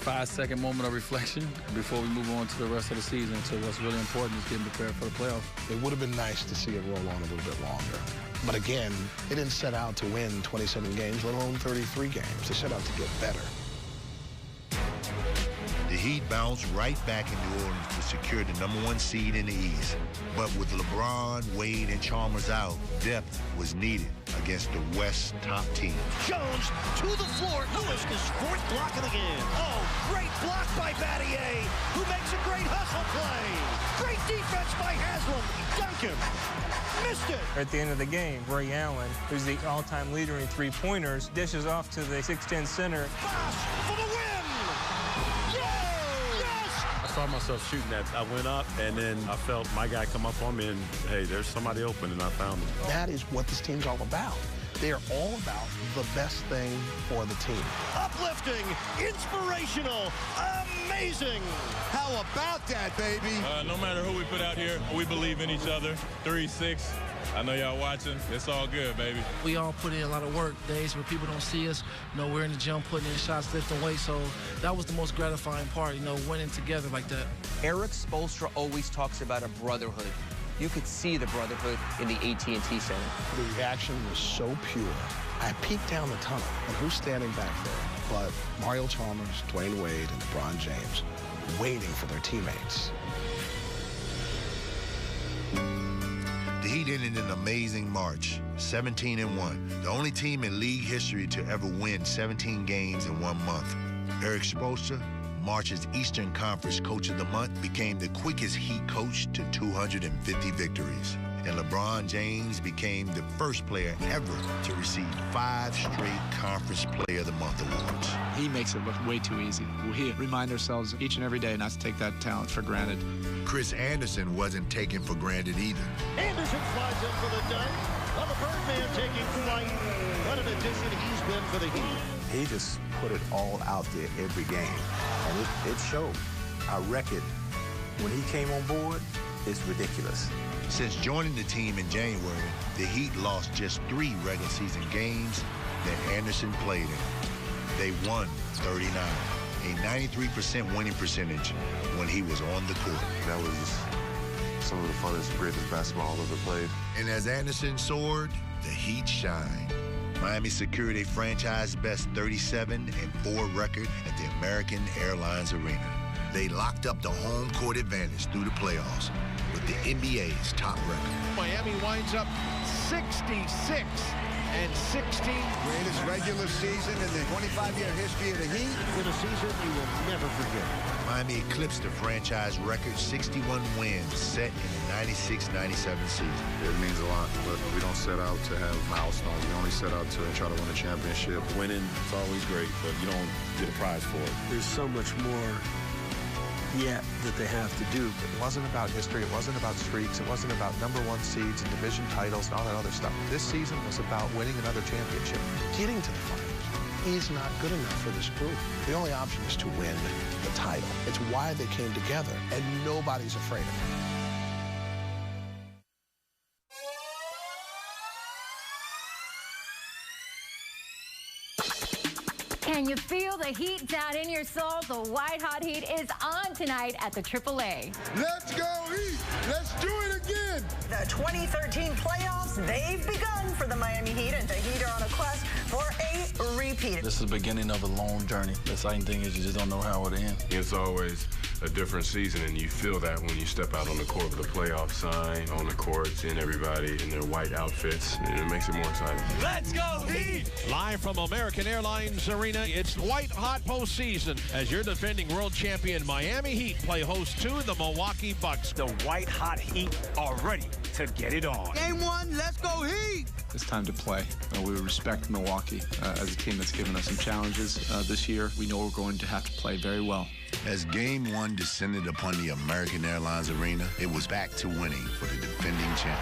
5-second moment of reflection before we move on to the rest of the season. So what's really important is getting prepared for the playoffs. It would have been nice to see it roll on a little bit longer. But again, it didn't set out to win 27 games, let alone 33 games. It set out to get better. The Heat bounced right back in New Orleans to secure the #1 seed in the East. But with LeBron, Wade, and Chalmers out, depth was needed against the West's top team. Jones to the floor. Lewis, his 4th block of the game. Oh, great block by Battier, who makes a great hustle play. Great defense by Haslam. Duncan missed it. At the end of the game, Ray Allen, who's the all-time leader in three-pointers, dishes off to the 6'10 center. Bosh for the win. I saw myself shooting that. I went up, and then I felt my guy come up on me, and, hey, there's somebody open, and I found him. That is what this team's all about. They are all about the best thing for the team. Uplifting, inspirational, amazing. How about that, baby? No matter who we put out here, we believe in each other. 3-6. I know y'all watching. It's all good, baby. We all put in a lot of work. Days where people don't see us, we're in the gym putting in shots, lifting weights. So that was the most gratifying part, winning together like that. Eric Spoelstra always talks about a brotherhood. You could see the brotherhood in the AT&T Center. The reaction was so pure. I peeked down the tunnel, and who's standing back there but Mario Chalmers, Dwayne Wade, and LeBron James, waiting for their teammates. The Heat ended an amazing March, 17-1. The only team in league history to ever win 17 games in 1 month. Erik Spoelstra, March's Eastern Conference Coach of the Month, became the quickest Heat coach to 250 victories. And LeBron James became the first player ever to receive 5 straight Conference Player of the Month awards. He makes it look way too easy. We remind ourselves each and every day not to take that talent for granted. Chris Anderson wasn't taken for granted either. Anderson slides in for the dunk. Well, the Birdman taking flight. What an addition he's been for the Heat. He just put it all out there every game, and it showed. Our record, when he came on board, is ridiculous. Since joining the team in January, the Heat lost just 3 regular season games that Anderson played in. They won 39, a 93% winning percentage when he was on the court. That was some of the funnest, greatest basketball I've ever played. And as Anderson soared, the Heat shined. Miami secured a franchise-best 37-4 record at the American Airlines Arena. They locked up the home court advantage through the playoffs with the NBA's top record. Miami winds up 66-16. Greatest regular season in the 25-year history of the Heat. In a season you will never forget. Miami eclipsed the franchise record 61 wins set in the 96-97 season. It means a lot, but we don't set out to have milestones. We only set out to try to win a championship. Winning is always great, but you don't get a prize for it. There's so much more yet that they have to do. It wasn't about history. It wasn't about streaks. It wasn't about #1 seeds and division titles and all that other stuff. This season was about winning another championship. Getting to the finals is not good enough for this group. The only option is to win the title. It's why they came together, and nobody's afraid of it. Can you feel the heat down in your soul? The White Hot Heat is on tonight at the AAA. Let's go Heat! Let's do it again! The 2013 playoffs, they've begun for the Miami Heat, and the Heat are on a quest for a repeat. This is the beginning of a long journey. The exciting thing is you just don't know how it'll end. It's always a different season, and you feel that when you step out on the court with a playoff sign on the court, seeing everybody in their white outfits, and it makes it more exciting. Let's go Heat! Live from American Airlines Arena, it's White Hot postseason as your defending world champion Miami Heat play host to the Milwaukee Bucks. The White Hot Heat are ready to get it on. Game 1, let's go Heat! It's time to play. We respect Milwaukee as a team that's given us some challenges this year. We know we're going to have to play very well. As Game 1 descended upon the American Airlines Arena, it was back to winning for the defending champion.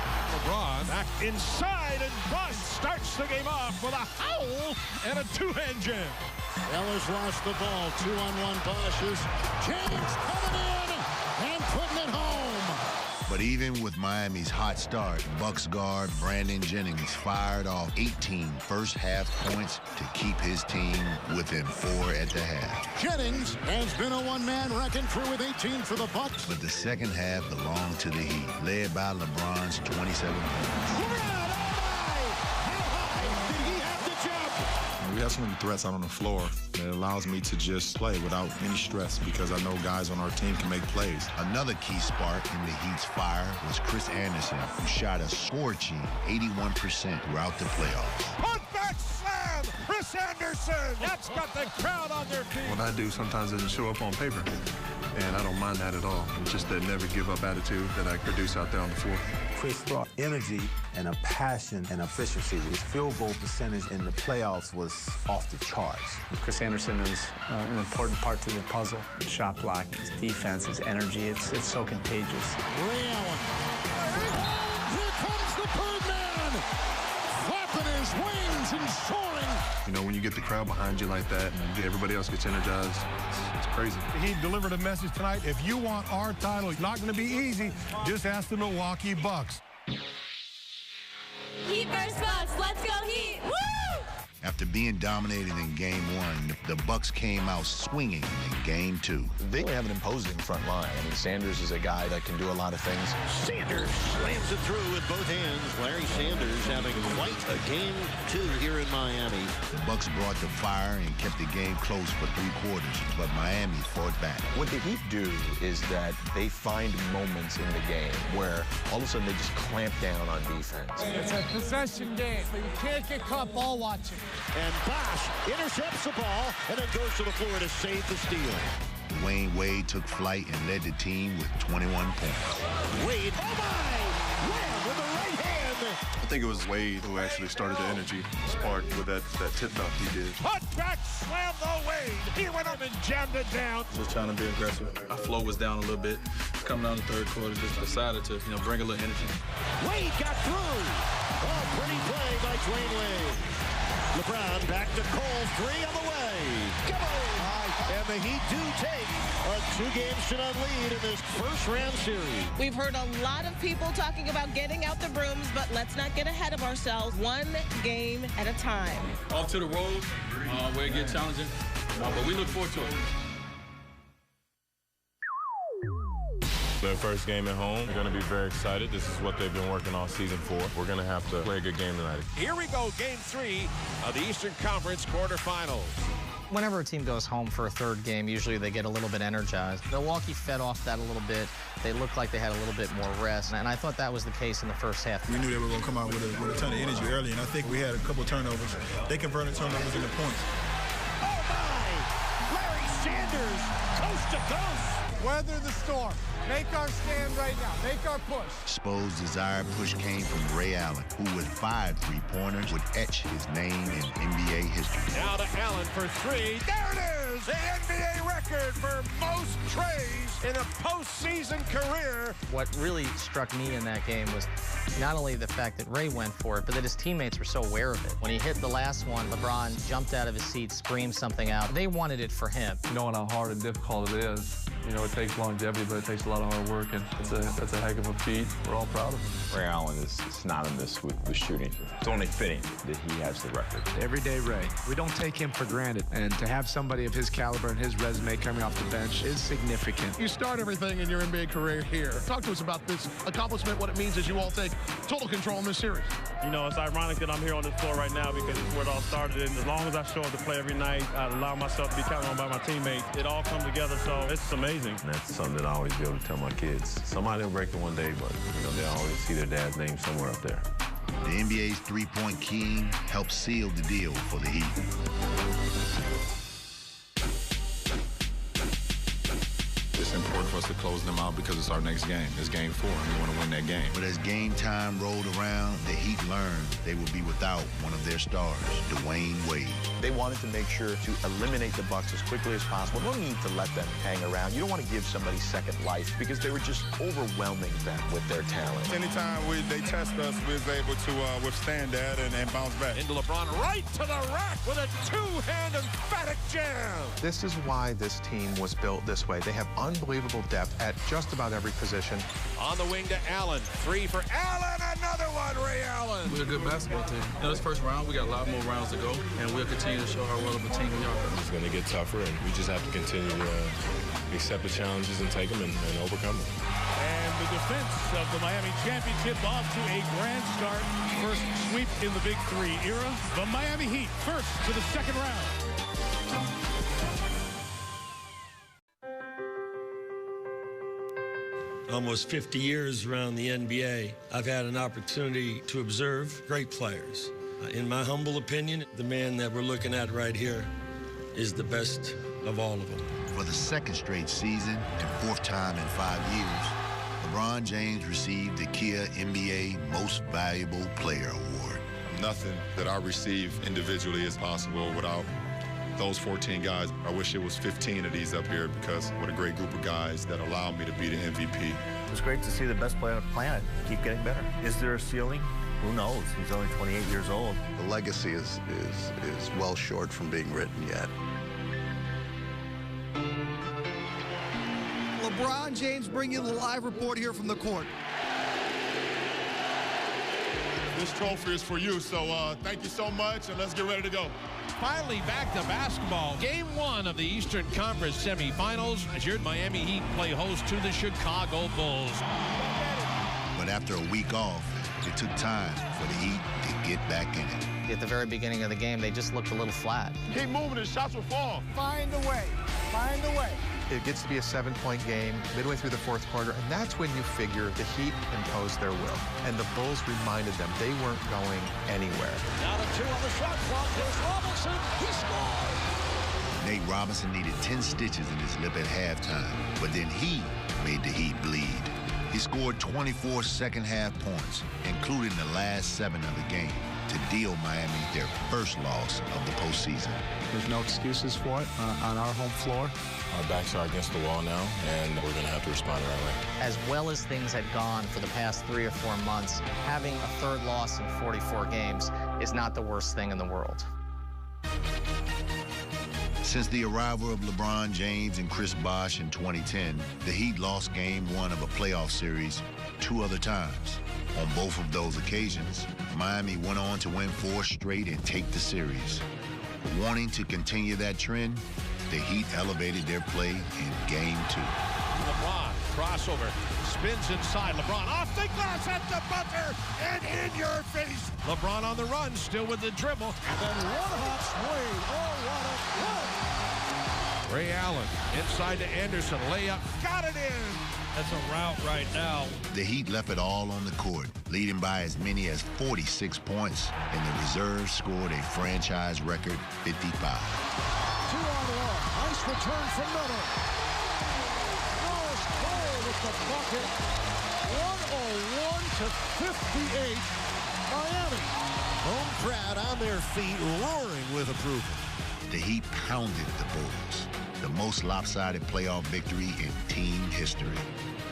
LeBron back inside, and Bosh starts the game off with a howl and a two-hand jam. Ellis lost the ball. 2-on-1 Bosh. James coming in and putting it home. But even with Miami's hot start, Bucks guard Brandon Jennings fired off 18 first-half points to keep his team within 4 at the half. Jennings has been a one-man wrecking crew with 18 for the Bucks. But the second half belonged to the Heat, led by LeBron's 27 points. We have so many threats out on the floor that allows me to just play without any stress because I know guys on our team can make plays. Another key spark in the Heat's fire was Chris Anderson, who shot a scorching 81% throughout the playoffs. Putback slam! Chris Anderson! That's got the crowd on their feet. What I do sometimes doesn't show up on paper, and I don't mind that at all. It's just that never give up attitude that I produce out there on the floor. Chris brought energy and a passion and efficiency. His field goal percentage in the playoffs was off the charts. Chris Anderson is an important part to the puzzle. His shot block, his defense, his energy, it's so contagious. Ray Allen. Here comes the Birdman! Flapping his wings and soaring. You know, when you get the crowd behind you like that and everybody else gets energized, it's crazy. He delivered a message tonight. If you want our title, it's not going to be easy. Just ask the Milwaukee Bucks. Heat versus Bucks. Let's go Heat! Woo! After being dominated in Game 1, the Bucks came out swinging in Game 2. They have an imposing front line. I mean, Sanders is a guy that can do a lot of things. Sanders slams it through with both hands. Larry Sanders having quite a Game 2 here in Miami. The Bucks brought the fire and kept the game close for 3 quarters, but Miami fought back. What the Heat do is that they find moments in the game where all of a sudden they just clamp down on defense. It's a possession game, but you can't get caught ball watching. And Bosh intercepts the ball and then goes to the floor to save the steal. Dwayne Wade took flight and led the team with 21 points. Wade, oh my! Wham with the right hand! I think it was Wade who actually started the energy spark with that tip-top he did. Putback slam the Wade! He went up and jammed it down. Just trying to be aggressive. Our flow was down a little bit. Coming down the third quarter, just decided to, bring a little energy. Wade got through! Oh, pretty play by Dwayne Wade. LeBron back to Cole, 3 on the way. Go! And the Heat do take a 2-game-to-none lead in this first-round series. We've heard a lot of people talking about getting out the brooms, but let's not get ahead of ourselves. 1 game at a time. Off to the road, where it gets challenging, but we look forward to it. Their first game at home. They're going to be very excited. This is what they've been working all season for. We're going to have to play a good game tonight. Here we go, Game 3 of the Eastern Conference quarterfinals. Whenever a team goes home for a third game, usually they get a little bit energized. Milwaukee fed off that a little bit. They looked like they had a little bit more rest, and I thought that was the case in the first half. We knew they were going to come out with a ton of energy early, and I think we had a couple turnovers. They converted turnovers into points. Oh, my! Larry Sanders, coast to coast. Weather the storm. Make our stand right now. Make our push. Spo's desired push came from Ray Allen, who with 5 3-pointers would etch his name in NBA history. Now to Allen for 3. There it is! The NBA record for most trays in a postseason career. What really struck me in that game was not only the fact that Ray went for it, but that his teammates were so aware of it. When he hit the last one, LeBron jumped out of his seat, screamed something out. They wanted it for him. Knowing how hard and difficult it is, it takes longevity, but it takes a lot of hard work, and that's a heck of a feat. We're all proud of him. Ray Allen is synonymous with shooting. It's only fitting that he has the record. Everyday Ray. We don't take him for granted, and to have somebody of his caliber and his resume coming off the bench is significant. You start everything in your NBA career here. Talk to us about this accomplishment, what it means as you all take total control in this series. It's ironic that I'm here on this floor right now because it's where it all started, and as long as I show up to play every night, I allow myself to be counted on by my teammates. It all comes together, so it's amazing. And that's something that I always be able to tell my kids. Somebody will break it one day, but they'll always see their dad's name somewhere up there. The NBA's 3-point king helped seal the deal for the Heat. It's important for us to close them out because it's our next game. It's Game 4, and we want to win that game. But as game time rolled around, the Heat learned they would be without one of their stars, Dwayne Wade. They wanted to make sure to eliminate the Bucks as quickly as possible. No need to let them hang around. You don't want to give somebody second life because they were just overwhelming them with their talent. Anytime they test us, we was able to withstand that and bounce back. Into LeBron, right to the rack with a 2-hand emphatic jam. This is why this team was built this way. They have unbelievable depth at just about every position. On the wing to Allen. 3 for Allen. Another one, Ray Allen. We're a good basketball team. This first round, we got a lot more rounds to go, and we'll continue to show how well of a team we are. It's going to get tougher, and we just have to continue to accept the challenges and take them and overcome them. And the defense of the Miami Championship off to a grand start. First sweep in the Big 3 era. The Miami Heat first to the second round. Almost 50 years around the NBA, I've had an opportunity to observe great players. In my humble opinion, the man that we're looking at right here is the best of all of them. For the second straight season and 4th time in 5 years, LeBron James received the Kia NBA Most Valuable Player Award. Nothing that I receive individually is possible without those 14 guys. I wish it was 15 of these up here because what a great group of guys that allow me to be the MVP. It's great to see the best player on the planet keep getting better. Is there a ceiling? Who knows? He's only 28 years old. The legacy is well short from being written yet. LeBron James bringing the live report here from the court. This trophy is for you, so thank you so much, and let's get ready to go. Finally back to basketball. Game 1 of the Eastern Conference semifinals as your Miami Heat play host to the Chicago Bulls. But after a week off, it took time for the Heat to get back in it. At the very beginning of the game, they just looked a little flat. Keep moving, the shots will fall. Find a way. Find a way. It gets to be a 7-point game midway through the fourth quarter, and that's when you figure the Heat imposed their will. And the Bulls reminded them they weren't going anywhere. Now to 2 on the shot clock. There's Robinson. He scored. Nate Robinson needed 10 stitches in his lip at halftime, but then he made the Heat bleed. He scored 24 second-half points, including the last 7 of the game, to deal Miami their first loss of the postseason. There's no excuses for it on our home floor. Our backs are against the wall now, and we're going to have to respond the right way. As well as things had gone for the past 3 or 4 months, having a third loss in 44 games is not the worst thing in the world. Since the arrival of LeBron James and Chris Bosh in 2010, the Heat lost Game 1 of a playoff series 2 other times. On both of those occasions, Miami went on to win 4 straight and take the series. Wanting to continue that trend, the Heat elevated their play in Game 2. LeBron, crossover, spins inside. LeBron off the glass at the buzzer and in your face. LeBron on the run, still with the dribble. And then one hot swing. Oh, what a play. Ray Allen inside to Anderson. Layup, got it in. That's a route right now. The Heat left it all on the court, leading by as many as 46 points, and the reserves scored a franchise record 55. 2-on-1. Nice return from Miller. Norris Cole with the bucket. 101 to 58. Miami. Home crowd on their feet, roaring with approval. The Heat pounded the Bulls, the most lopsided playoff victory in team history.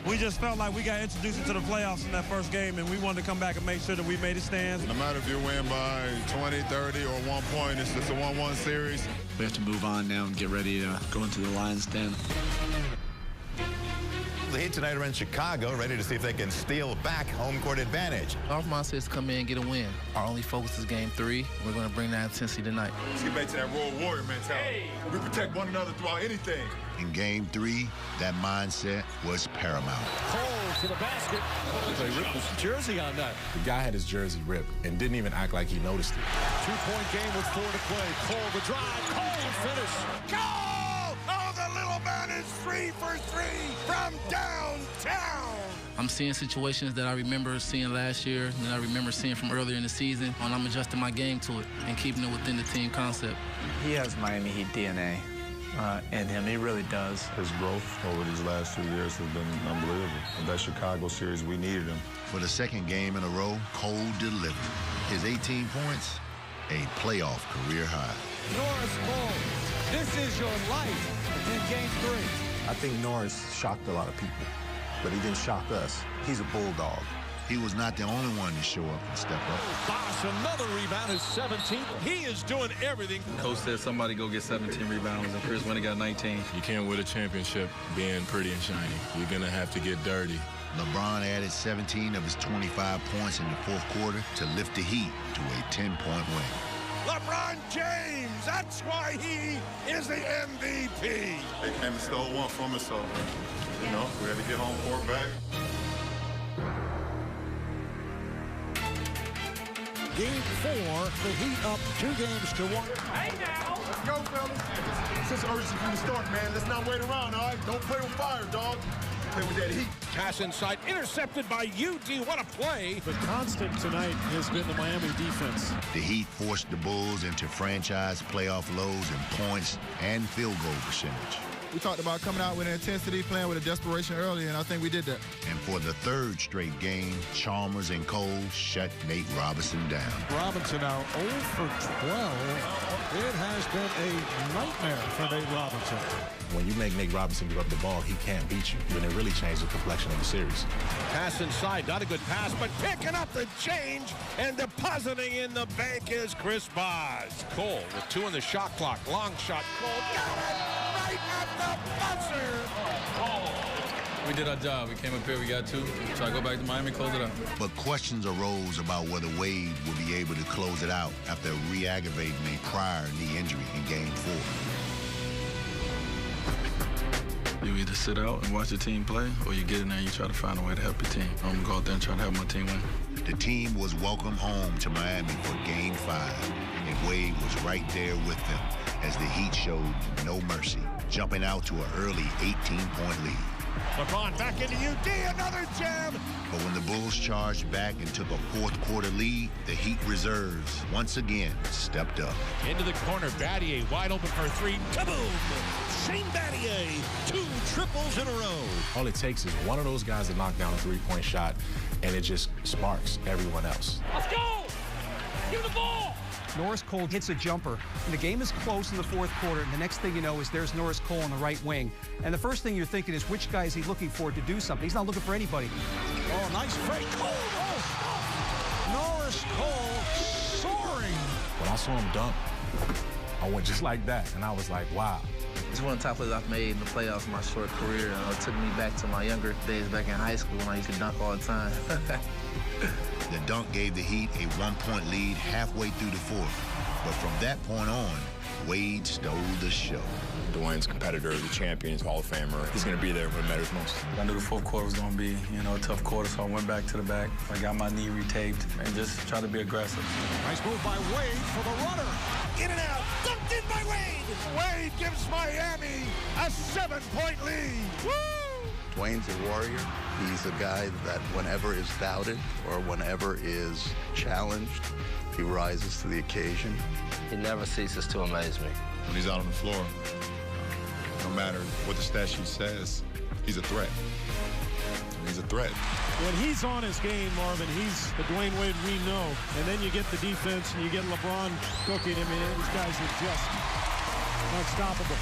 We just felt like we got introduced into the playoffs in that first game, and we wanted to come back and make sure that we made a stand. No matter if you win by 20, 30, or 1 point, it's just a 1-1 series. We have to move on now and get ready to go into the Lions' den. The Heat tonight are in Chicago, ready to see if they can steal back home court advantage. Our mindset is to come in and get a win. Our only focus is Game 3. We're going to bring that intensity tonight. Let's get back to that Royal Warrior mentality. Hey. We protect one another throughout anything. In Game 3, that mindset was paramount. Cole to the basket. They ripped his jersey on that. The guy had his jersey ripped and didn't even act like he noticed it. 2-point game with 4 to play. Cole the drive. Cole finish. Cole! Oh, the little man is 3 for 3 from downtown. I'm seeing situations that I remember seeing last year, that I remember seeing from earlier in the season, and I'm adjusting my game to it and keeping it within the team concept. He has Miami Heat DNA in him. He really does. His growth over these last 2 years has been unbelievable. In that Chicago series, we needed him. For the second game in a row, Cole delivered. His 18 points, a playoff career high. Norris Cole, this is your life in Game 3. I think Norris shocked a lot of people, but he didn't shock us. He's a bulldog. He was not the only one to show up and step up. Bosh, another rebound, is 17. He is doing everything. Coach said somebody go get 17 rebounds, and Chris Winnie got 19. You can't win a championship being pretty and shiny. You're going to have to get dirty. LeBron added 17 of his 25 points in the fourth quarter to lift the Heat to a 10-point win. LeBron James, that's why he is the MVP. They came and stole one from us, so, you know, we had to get home court back. Game 4, the Heat up 2 games to 1. Hey now! Let's go, fellas. This is urgency from the start, man. Let's not wait around, all right? Don't play with fire, dog. Play with that heat. Pass inside, intercepted by UD. What a play. The constant tonight has been the Miami defense. The Heat forced the Bulls into franchise playoff lows in points and field goal percentage. We talked about coming out with an intensity, playing with a desperation early, and I think we did that. And for the third straight game, Chalmers and Cole shut Nate Robinson down. Robinson now 0 for 12. It has been a nightmare for Nate Robinson. When you make Nate Robinson give up the ball, he can't beat you. Then it really changed the complexion of the series. Pass inside, not a good pass, but picking up the change and depositing in the bank is Chris Bosh. Cole with 2 on the shot clock. Long shot, Cole got it right at the buzzer. We did our job. We came up here, we got two. Try to go back to Miami, close it out. But questions arose about whether Wade would be able to close it out after re-aggravating a prior knee injury in Game 4. You either sit out and watch the team play, or you get in there and you try to find a way to help your team. I'm gonna go out there and try to help my team win. The team was welcome home to Miami for Game 5, and Wade was right there with them as the Heat showed no mercy, jumping out to an early 18-point lead. LeBron back into UD, another jam! But when the Bulls charged back and took a fourth-quarter lead, the Heat reserves once again stepped up. Into the corner, Battier wide open for three. Kaboom! Shane Battier, 2 triples in a row. All it takes is one of those guys to knock down a three-point shot, and it just sparks everyone else. Let's go! Give the ball! Norris Cole hits a jumper, and the game is close in the fourth quarter, and the next thing you know is there's Norris Cole on the right wing. And the first thing you're thinking is, which guy is he looking for to do something? He's not looking for anybody. Oh, nice fake. Cole! Oh, Norris Cole soaring. When I saw him dunk, I went just like that, and I was like, wow. It's one of the top plays I've made in the playoffs in my short career. It took me back to my younger days back in high school when I used to dunk all the time. The dunk gave the Heat a 1-point lead halfway through the fourth. But from that point on, Wade stole the show. Dwayne's competitor, the champion, he's Hall of Famer. He's going to be there when it matters most. I knew the fourth quarter was going to be, a tough quarter, so I went back to the back. I got my knee retaped and just tried to be aggressive. Nice move by Wade for the runner. In and out, dunked in by Wade. Wade gives Miami a 7-point lead. Woo! Dwayne's a warrior. He's a guy that whenever is doubted or whenever is challenged, he rises to the occasion. He never ceases to amaze me. When he's out on the floor, no matter what the stat sheet says, he's a threat. He's a threat. When he's on his game, Marvin, he's the Dwayne Wade we know. And then you get the defense and you get LeBron cooking. I mean, these guys are just unstoppable.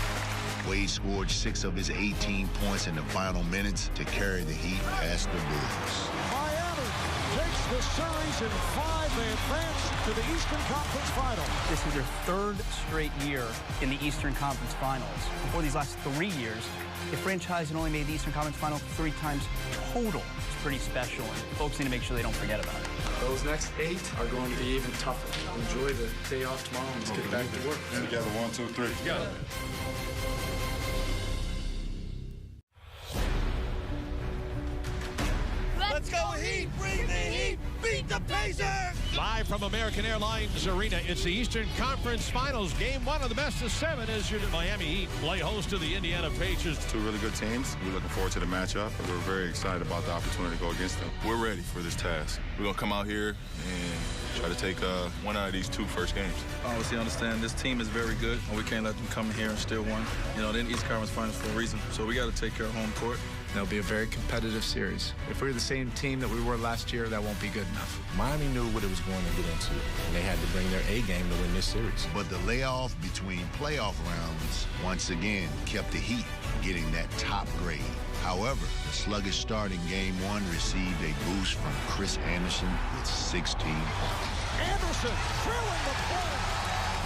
Wade scored 6 of his 18 points in the final minutes to carry the Heat past the Bulls. Miami takes the series in 5. They advance to the Eastern Conference Final. This is their 3rd straight year in the Eastern Conference Finals. Before these last 3 years, the franchise had only made the Eastern Conference Final 3 times total. It's pretty special, and folks need to make sure they don't forget about it. Those next 8 are going to be even tougher. Enjoy the day off tomorrow and let's get back to work. Together, 1, 2, 3. Together. Let's go Heat! Bring the Heat! Beat the Pacers! Live from American Airlines Arena, it's the Eastern Conference Finals. Game 1 of the best of 7 as your Miami Heat play host to the Indiana Pacers. 2 really good teams. We're looking forward to the matchup. We're very excited about the opportunity to go against them. We're ready for this task. We're going to come out here and try to take one out of these 2 first games. Obviously, understand this team is very good, and we can't let them come in here and steal one. They're in the East Conference Finals for a reason, so we got to take care of home court. It'll be a very competitive series. If we're the same team that we were last year, that won't be good enough. Miami knew what it was going to get into, and they had to bring their A game to win this series. But the layoff between playoff rounds once again kept the Heat getting that top grade. However, the sluggish start in Game 1 received a boost from Chris Anderson with 16 points. Anderson drilling the point.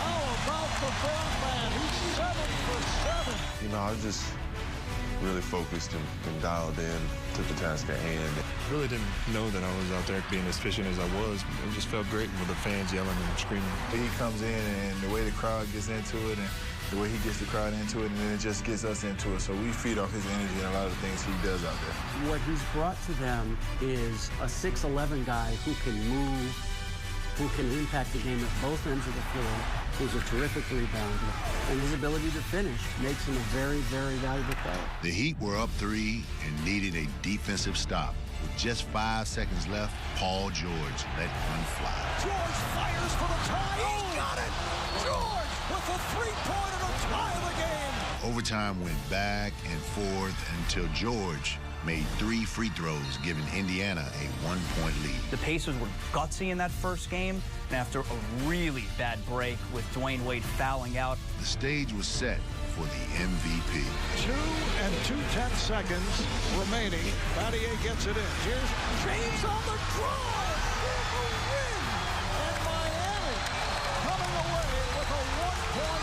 How about the Brown man? He's 7 for 7. I was just really focused and dialed in, took the task at hand. Really didn't know that I was out there being as efficient as I was. It just felt great with the fans yelling and screaming. He comes in and the way the crowd gets into it and the way he gets the crowd into it, and then it just gets us into it. So we feed off his energy and a lot of the things he does out there. What he's brought to them is a 6'11" guy who can move, who can impact the game at both ends of the floor, who's a terrific rebounder, and his ability to finish makes him a very, very valuable player. The Heat were up 3 and needed a defensive stop. With just 5 seconds left, Paul George let one fly. George fires for the tie. He's got it! George with a 3-pointer to tie the game. Overtime went back and forth until George made 3 free throws, giving Indiana a 1-point lead. The Pacers were gutsy in that first game, and after a really bad break with Dwayne Wade fouling out. The stage was set for the MVP. 2 and 2/10 seconds remaining. Battier gets it in. Here's James on the drive for the win. And Miami coming away with a 1-point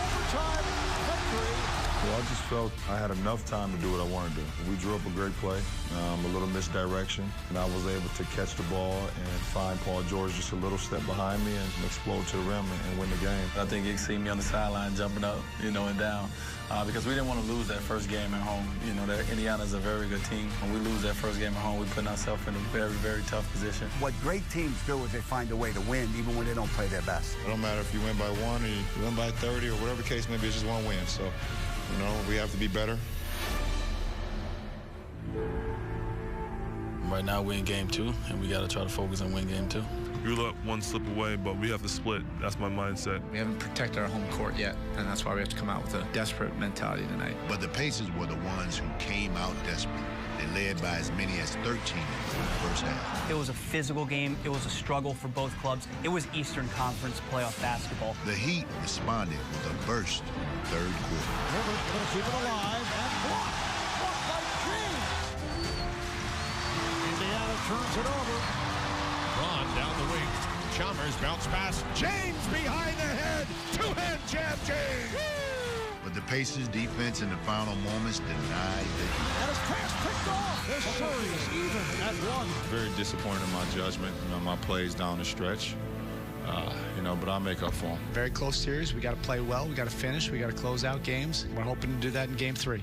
overtime victory Well, I just felt I had enough time to do what I wanted to do. We drew up a great play, a little misdirection, and I was able to catch the ball and find Paul George just a little step behind me and explode to the rim and win the game. I think you see me on the sideline jumping up, and down, because we didn't want to lose that first game at home. Indiana's a very good team. When we lose that first game at home, we put ourselves in a very, very tough position. What great teams do is they find a way to win, even when they don't play their best. It don't matter if you win by 1 or you win by 30 or whatever the case may be, it's just one win. So, we have to be better. Right now, we're in game 2, and we got to try to focus on win game 2. We let one slip away, but we have to split. That's my mindset. We haven't protected our home court yet, and that's why we have to come out with a desperate mentality tonight. But the Pacers were the ones who came out desperate. They led by as many as 13 in the first half. It was a physical game. It was a struggle for both clubs. It was Eastern Conference playoff basketball. The Heat responded with a burst in the third quarter. Hibbert going to keep it alive and blocked. Blocked by James. Indiana turns it over. LeBron down the wing. Chalmers bounce pass. James behind the head. Two-hand jab, James. But the Pacers' defense in the final moments denied the Heat. And his pass picked off. This series even at 1. Very disappointed in my judgment, my plays down the stretch. But I'll make up for them. Very close series. We got to play well. We got to finish. We got to close out games. We're hoping to do that in game 3.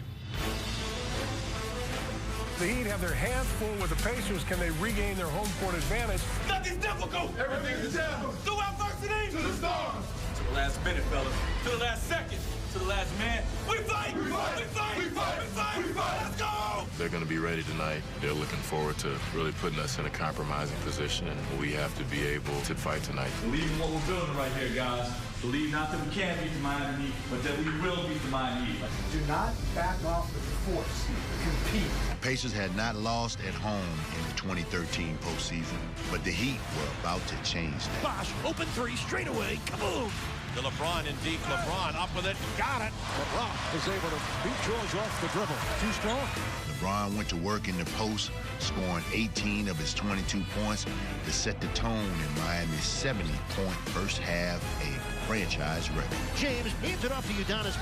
The Heat have their hands full with the Pacers. Can they regain their home court advantage? Nothing's difficult. Everything's a challenge. Through adversity. To the stars. To the last minute, fellas. To the last second. To the last man. We fight! We fight! We fight! We fight! We fight! We fight! Let's go! They're going to be ready tonight. They're looking forward to really putting us in a compromising position, and we have to be able to fight tonight. Believe in what we're building right here, guys. Believe not that we can't beat the Miami Heat, but that we will beat the Miami Heat. Do not back off the force. Compete. Pacers had not lost at home in the 2013 postseason, but the Heat were about to change that. Bosh, open 3, straight away, kaboom! To LeBron in deep. LeBron up with it, got it. LeBron is able to beat George off the dribble. Too strong. LeBron went to work in the post, scoring 18 of his 22 points to set the tone in Miami's 70-point first half, a franchise record. James hands it off to Udonis.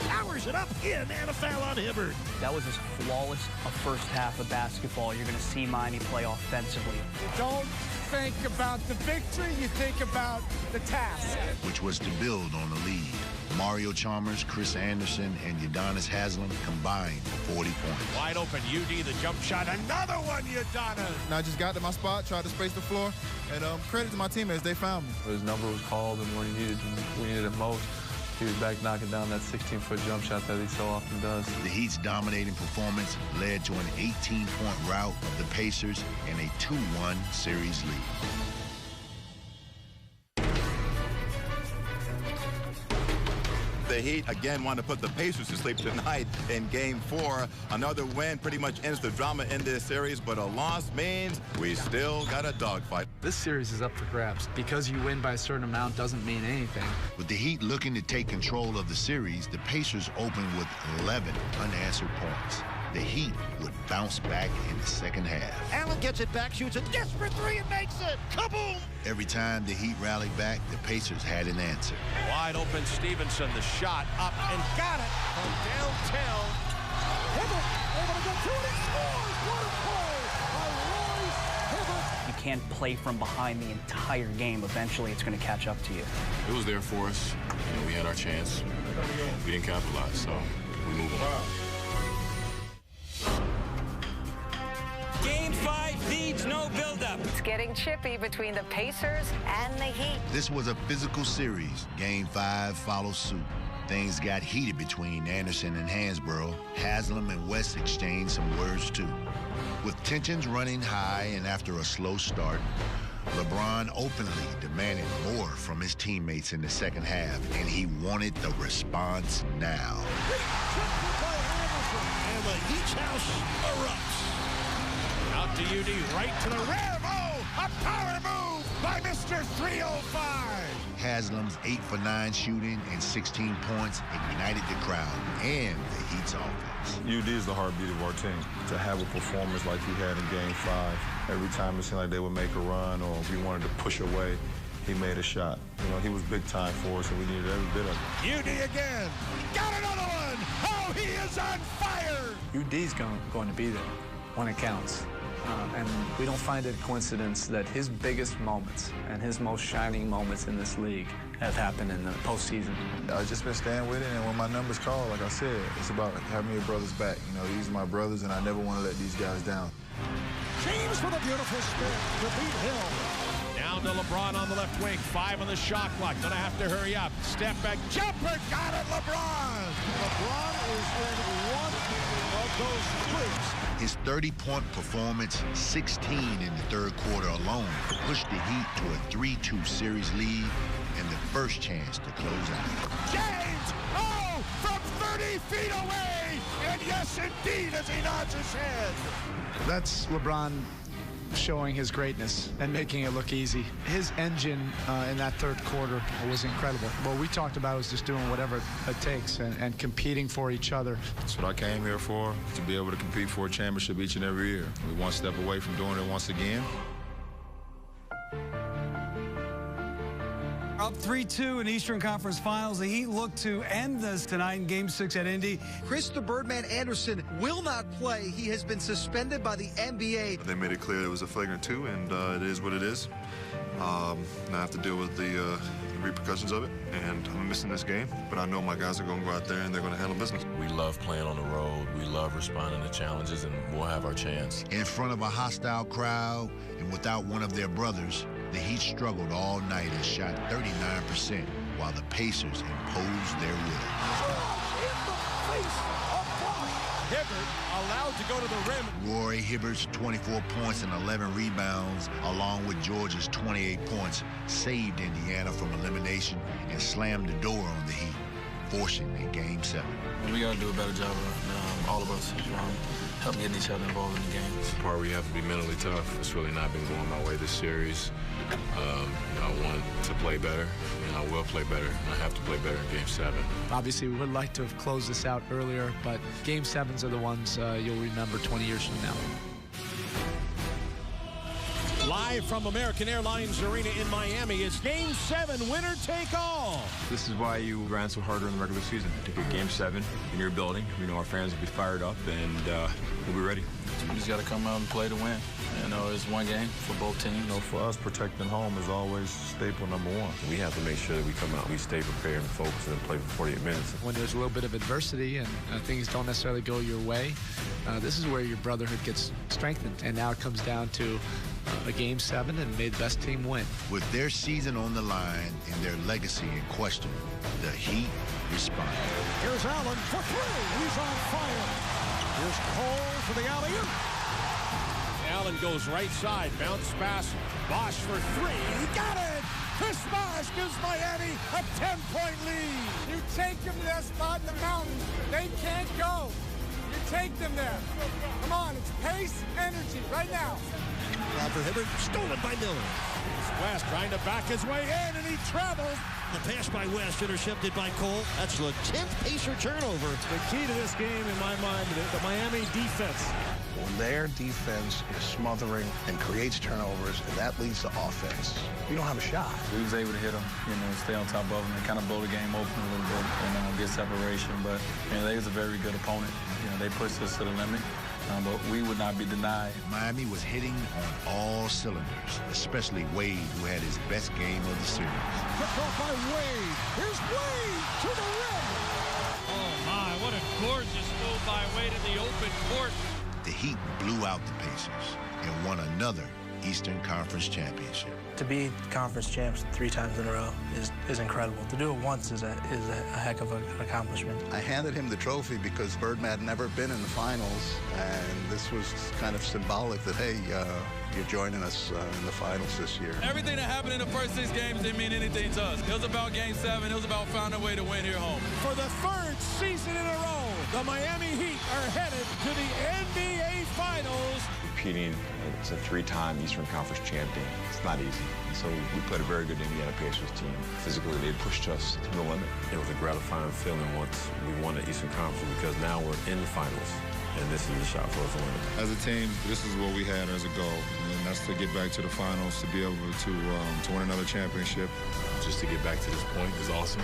Powers it up in, and a foul on Hibbert. That was as flawless a first half of basketball you're going to see Miami play offensively. You don't think about the victory, you think about the task. Which was to build on the lead. Mario Chalmers, Chris Anderson, and Udonis Haslem combined for 40 points. Wide open, UD, the jump shot. Another one, Udonis. I just got to my spot, tried to space the floor, and credit to my teammates, they found me. His number was called, and when we needed it most, he was back knocking down that 16-foot jump shot that he so often does. The Heat's dominating performance led to an 18-point rout of the Pacers and a 2-1 series lead. The Heat again want to put the Pacers to sleep tonight in Game 4. Another win pretty much ends the drama in this series, but a loss means we still got a dogfight. This series is up for grabs. Because you win by a certain amount doesn't mean anything. With the Heat looking to take control of the series, the Pacers opened with 11 unanswered points. The Heat would bounce back in the second half. Allen gets it back, shoots a desperate 3 and makes it. Kaboom! Every time the Heat rallied back, the Pacers had an answer. Wide open Stevenson, the shot up and got it from downtown. Hibbert able to get to it and scores. What a play by Royce Hibbert. You can't play from behind the entire game. Eventually, it's going to catch up to you. It was there for us. We had our chance. We didn't capitalize, so we move on. Game 5 needs no buildup. It's getting chippy between the Pacers and the Heat. This was a physical series. Game 5 follows suit. Things got heated between Anderson and Hansborough. Haslem and West exchanged some words, too. With tensions running high and after a slow start, LeBron openly demanded more from his teammates in the second half, and he wanted the response now. And the Heat's house erupts. Out to UD, right to the rim. Oh, a power move by Mr. 305. Haslam's 8 for 9 shooting and 16 points ignited the crowd and the Heat's offense. UD is the heartbeat of our team. To have a performance like he had in Game 5, every time it seemed like they would make a run or we wanted to push away, he made a shot. He was big time for us, and we needed every bit of it. UD again. Got another one. Oh! is on fire! UD's going to be there when it counts. And we don't find it a coincidence that his biggest moments and his most shining moments in this league have happened in the postseason. I've just been staying with it, and when my number's called, like I said, it's about having your brothers back. You know, these are my brothers, and I never want to let these guys down. James with a beautiful spin to beat Hill. Down to LeBron on the left wing. 5 on the shot clock. Gonna have to hurry up. Step back. Jumper. Got it, LeBron. LeBron is in one of those streaks. His 30-point performance, 16 in the third quarter alone, pushed the Heat to a 3-2 series lead and the first chance to close out. James! Oh! From 30 feet away! And yes, indeed, as he nods his head. That's LeBron showing his greatness and making it look easy. His engine in that third quarter was incredible. What we talked about was just doing whatever it takes and competing for each other. That's what I came here for, to be able to compete for a championship each and every year. We're one step away from doing it once again. Up 3-2 in Eastern Conference Finals. The Heat look to end this tonight in Game 6 at Indy. Chris the Birdman Anderson will not play. He has been suspended by the NBA. They made it clear it was a flagrant 2, and it is what it is. Now I have to deal with the repercussions of it, and I'm missing this game, but I know my guys are going to go out there and they're going to handle business. We love playing on the road. We love responding to challenges, and we'll have our chance. In front of a hostile crowd and without one of their brothers, the Heat struggled all night and shot 39%, while the Pacers imposed their will. In the face of Bosh. Hibbert allowed to go to the rim. Roy Hibbert's 24 points and 11 rebounds, along with Georgia's 28 points, saved Indiana from elimination and slammed the door on the Heat, forcing a Game 7. We got to do a better job of all of us help getting each other involved in the games. The part where you have to be mentally tough. It's really not been going my way this series. I want to play better, and I will play better. I have to play better in Game 7. Obviously, we would like to have closed this out earlier, but Game 7s are the ones you'll remember 20 years from now. Live from American Airlines Arena in Miami, it's Game 7, winner take all. This is why you ran so hard during the regular season. To get Game 7 in your building, we know our fans will be fired up, and we'll be ready. We just got to come out and play to win. You know, it's one game for both teams. You know, for us, protecting home is always staple number one. We have to make sure that we come out, we stay prepared and focused and play for 48 minutes. When there's a little bit of adversity and things don't necessarily go your way, this is where your brotherhood gets strengthened. And now it comes down to a Game 7 and may the best team win. With their season on the line and their legacy in question, the Heat respond. Here's Allen for 3. He's on fire. Here's Cole for the alley-oop. Allen goes right side, bounce pass. Bosh for 3. He got it! Chris Bosh gives Miami a 10-point lead. You take them to that spot in the mountains. They can't go. You take them there. Come on, it's pace, energy, right now. For Hibbert, stolen by Miller. West trying to back his way in, and he travels. The pass by West, intercepted by Cole. That's the 10th Pacer turnover. The key to this game, in my mind, the Miami defense. When their defense is smothering and creates turnovers, and that leads to offense, you don't have a shot. We was able to hit them, stay on top of them and kind of blow the game open a little bit and get separation. But, they was a very good opponent. They pushed us to the limit. But we would not be denied. Miami was hitting on all cylinders, especially Wade, who had his best game of the series. Picked off by Wade. Here's Wade to the rim. Oh, my, what a gorgeous move by Wade in the open court. The Heat blew out the Pacers and won another Eastern Conference championship. To be conference champs 3 times in a row is incredible. To do it once is a heck of an accomplishment. I handed him the trophy because Birdman had never been in the finals, and this was kind of symbolic that, hey, you're joining us in the finals this year. Everything that happened in the first 6 games didn't mean anything to us. It was about Game 7. It was about finding a way to win here home. For the 3rd season in a row, the Miami Heat are headed to the NBA Finals. Competing as a 3-time Eastern Conference champion, it's not easy. So we played a very good Indiana Pacers team. Physically, they pushed us to the limit. It was a gratifying feeling once we won the Eastern Conference because now we're in the finals, and this is the shot for us to win. As a team, this is what we had as a goal, and that's to get back to the finals, to be able to win another championship. Just to get back to this point is awesome.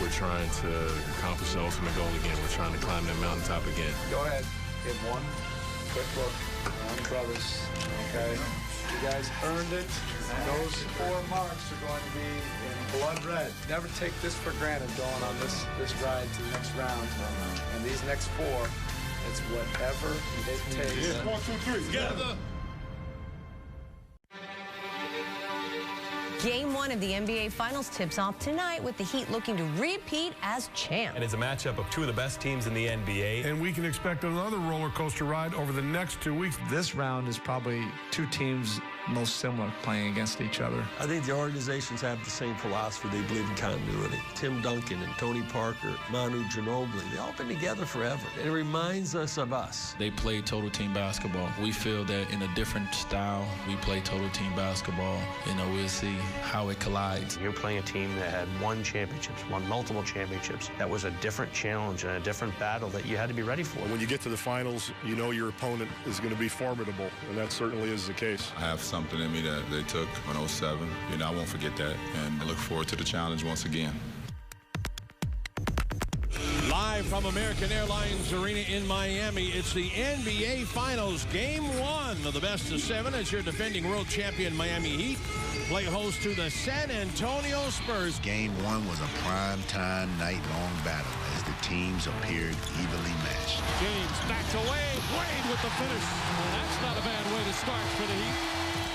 We're trying to accomplish the ultimate goal again. We're trying to climb that mountaintop again. Go ahead. Give one quick look on brothers. Okay. You guys earned it. Those 4 marks are going to be in blood red. Never take this for granted going on this ride to the next round. And these next 4, it's whatever it takes. Yeah. 1, 2, 3. Together. Game 1 of the NBA Finals tips off tonight with the Heat looking to repeat as champ. And it's a matchup of 2 of the best teams in the NBA. And we can expect another roller coaster ride over the next 2 weeks. This round is probably 2 teams most similar playing against each other. I think the organizations have the same philosophy. They believe in continuity. Tim Duncan and Tony Parker, Manu Ginobili, they've all been together forever. It reminds us of us. They play total team basketball. We feel that in a different style, we play total team basketball. We'll see how it collides. You're playing a team that had won championships, won multiple championships. That was a different challenge and a different battle that you had to be ready for. When you get to the finals, you know your opponent is going to be formidable, and that certainly is the case. I have something in me that they took in 07. I won't forget that, and I look forward to the challenge once again. Live from American Airlines Arena in Miami, it's the NBA Finals, Game 1 of the best of 7 as your defending world champion Miami Heat play host to the San Antonio Spurs. Game 1 was a prime-time, night-long battle as the teams appeared evenly matched. James backed away, Wade with the finish. That's not a bad way to start for the Heat.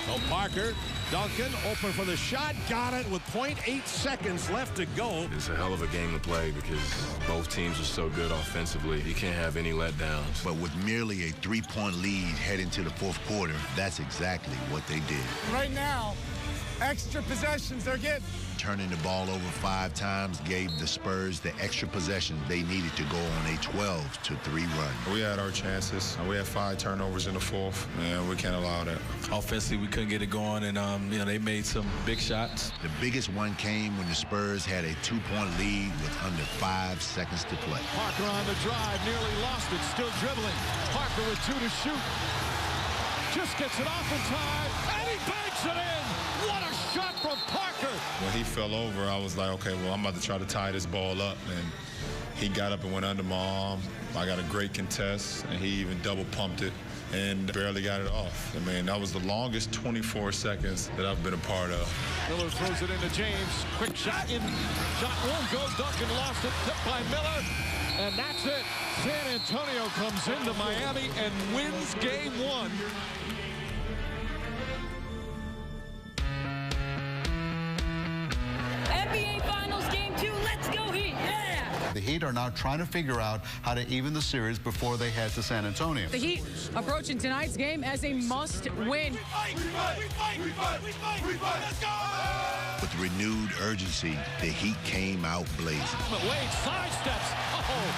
So Parker, Duncan, open for the shot, got it with 0.8 seconds left to go. It's a hell of a game to play because both teams are so good offensively. You can't have any letdowns. But with merely a 3-point lead heading to the 4th quarter, that's exactly what they did. Right now, extra possessions they're getting. Turning the ball over 5 times gave the Spurs the extra possessions they needed to go on a 12-3 run. We had our chances. We had 5 turnovers in the 4th, and we can't allow that. Offensively, we couldn't get it going, and they made some big shots. The biggest one came when the Spurs had a 2-point lead with under 5 seconds to play. Parker on the drive, nearly lost it, still dribbling. Parker with 2 to shoot. Just gets it off in time, and he banks it in. What a shot from Parker. When he fell over, I was like, okay, well, I'm about to try to tie this ball up. And he got up and went under my arm. I got a great contest, and he even double pumped it and barely got it off. I mean, that was the longest 24 seconds that I've been a part of. Miller throws it into James. Quick shot in. Shot won't go. Duncan lost it. Tipped by Miller. And that's it. San Antonio comes into Miami and wins Game 1. NBA Finals Game 2, let's go Heat, yeah! The Heat are now trying to figure out how to even the series before they head to San Antonio. The Heat approaching tonight's game as a must-win. We fight! Let's go! With renewed urgency, the Heat came out blazing. But Wade sidesteps. Oh,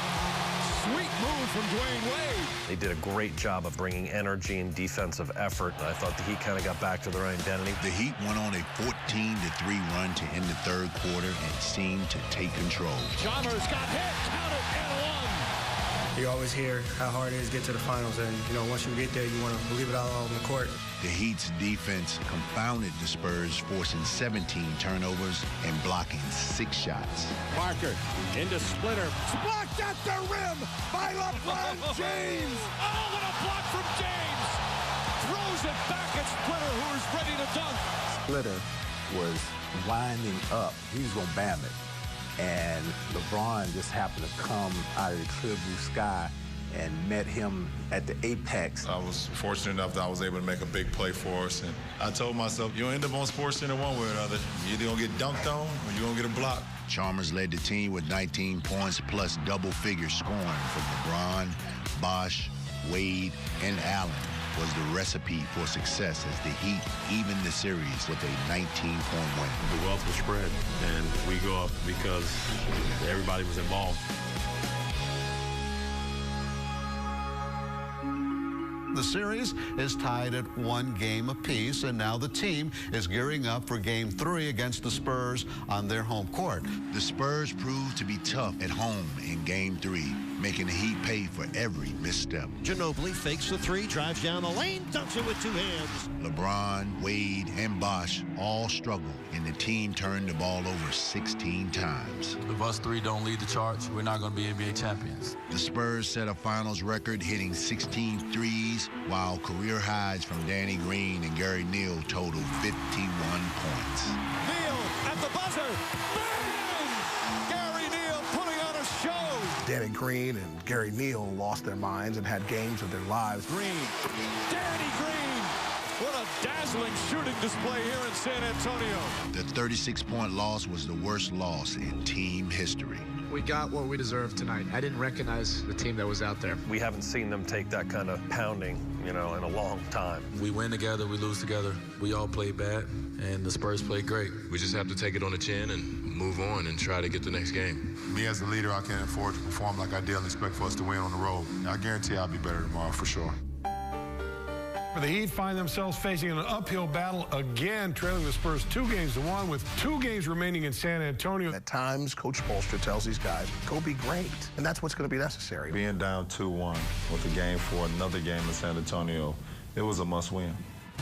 sweet move from Dwayne Wade. They did a great job of bringing energy and defensive effort. I thought the Heat kind of got back to their identity. The Heat went on a 14-3 run to end the 3rd quarter and seemed to take control. Chalmers got hit, count it, and 1. You always hear how hard it is to get to the finals, and once you get there, you want to leave it all on the court. The Heat's defense confounded the Spurs, forcing 17 turnovers and blocking 6 shots. Parker into Splitter. Blocked at the rim by LeBron James. Oh, what a block from James. Throws it back at Splitter, who is ready to dunk. Splitter was winding up. He was going to bam it. And LeBron just happened to come out of the clear blue sky and met him at the apex. I was fortunate enough that I was able to make a big play for us. And I told myself, you'll end up on SportsCenter one way or another. You're either going to get dunked on or you're going to get a block. Chalmers led the team with 19 points plus double-figure scoring from LeBron, Bosh, Wade, and Allen was the recipe for success as the Heat evened the series with a 19-point win. The wealth was spread, and we go up because everybody was involved. The series is tied at 1 game apiece, and now the team is gearing up for Game 3 against the Spurs on their home court. The Spurs proved to be tough at home in Game 3, making the Heat pay for every misstep. Ginobili fakes the three, drives down the lane, dunks it with 2 hands. LeBron, Wade, and Bosh all struggled, and the team turned the ball over 16 times. If us three don't lead the charge, we're not going to be NBA champions. The Spurs set a finals record hitting 16 threes, while career highs from Danny Green and Gary Neal totaled 51 points. Neal at the buzzer. Bang! Gary Neal putting on a show. Danny Green and Gary Neal lost their minds and had games of their lives. Green. Danny Green. What a dazzling shooting display here in San Antonio. The 36-point loss was the worst loss in team history. We got what we deserved tonight. I didn't recognize the team that was out there. We haven't seen them take that kind of pounding, in a long time. We win together, we lose together. We all played bad, and the Spurs played great. We just have to take it on the chin and move on and try to get the next game. Me as a leader, I can't afford to perform like I did and expect for us to win on the road. I guarantee I'll be better tomorrow for sure. The Heat find themselves facing an uphill battle again, trailing the Spurs 2-1 with 2 games remaining in San Antonio. At times, Coach Spoelstra tells these guys, go be great. And that's what's going to be necessary. Being down 2-1 with a game for another game in San Antonio, it was a must-win.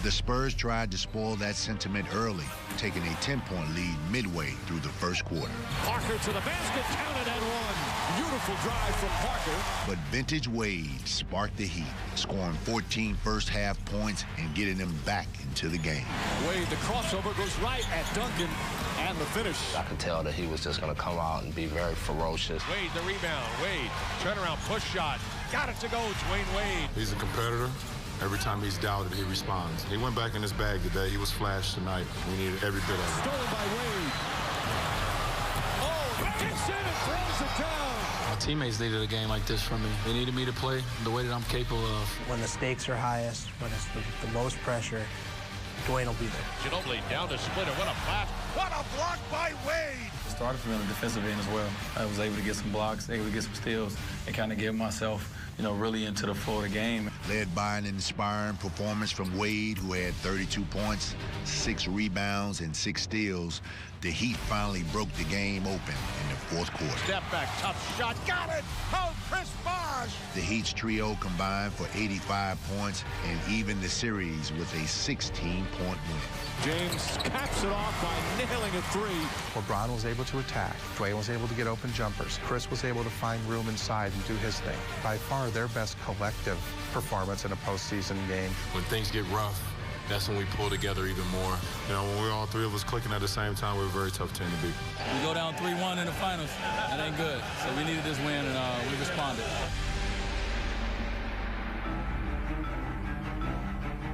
The Spurs tried to spoil that sentiment early, taking a 10-point lead midway through the first quarter. Parker to the basket, counted and one. Beautiful drive from Parker. But vintage Wade sparked the Heat, scoring 14 first-half points and getting them back into the game. Wade, the crossover goes right at Duncan, and the finish. I could tell that he was just going to come out and be very ferocious. Wade, the rebound. Wade, turnaround push shot. Got it to go, Dwayne Wade. He's a competitor. Every time he's doubted, he responds. He went back in his bag today. He was flashed tonight. We needed every bit of it. Stolen by Wade. Oh, gets in and throws it down. My teammates needed a game like this from me. They needed me to play the way that I'm capable of. When the stakes are highest, when it's the most pressure, Dwayne will be there. Ginobili down the splitter. What a blast. What a block by Wade. It started for me on the defensive end as well. I was able to get some blocks, able to get some steals, and kind of get myself, really into the flow of the game. Led by an inspiring performance from Wade, who had 32 points, 6 rebounds, and 6 steals, the Heat finally broke the game open in the fourth quarter. Step back, tough shot, got it! Oh, Chris Bosh! The Heat's trio combined for 85 points and evened the series with a 16-point win. James caps it off by nailing a 3. LeBron was able to attack. Dwayne was able to get open jumpers. Chris was able to find room inside and do his thing. By far their best collective performance in a postseason game. When things get rough, that's when we pull together even more. When we're all 3 of us clicking at the same time, we're a very tough team to beat. We go down 3-1 in the finals. That ain't good. So we needed this win, and we responded.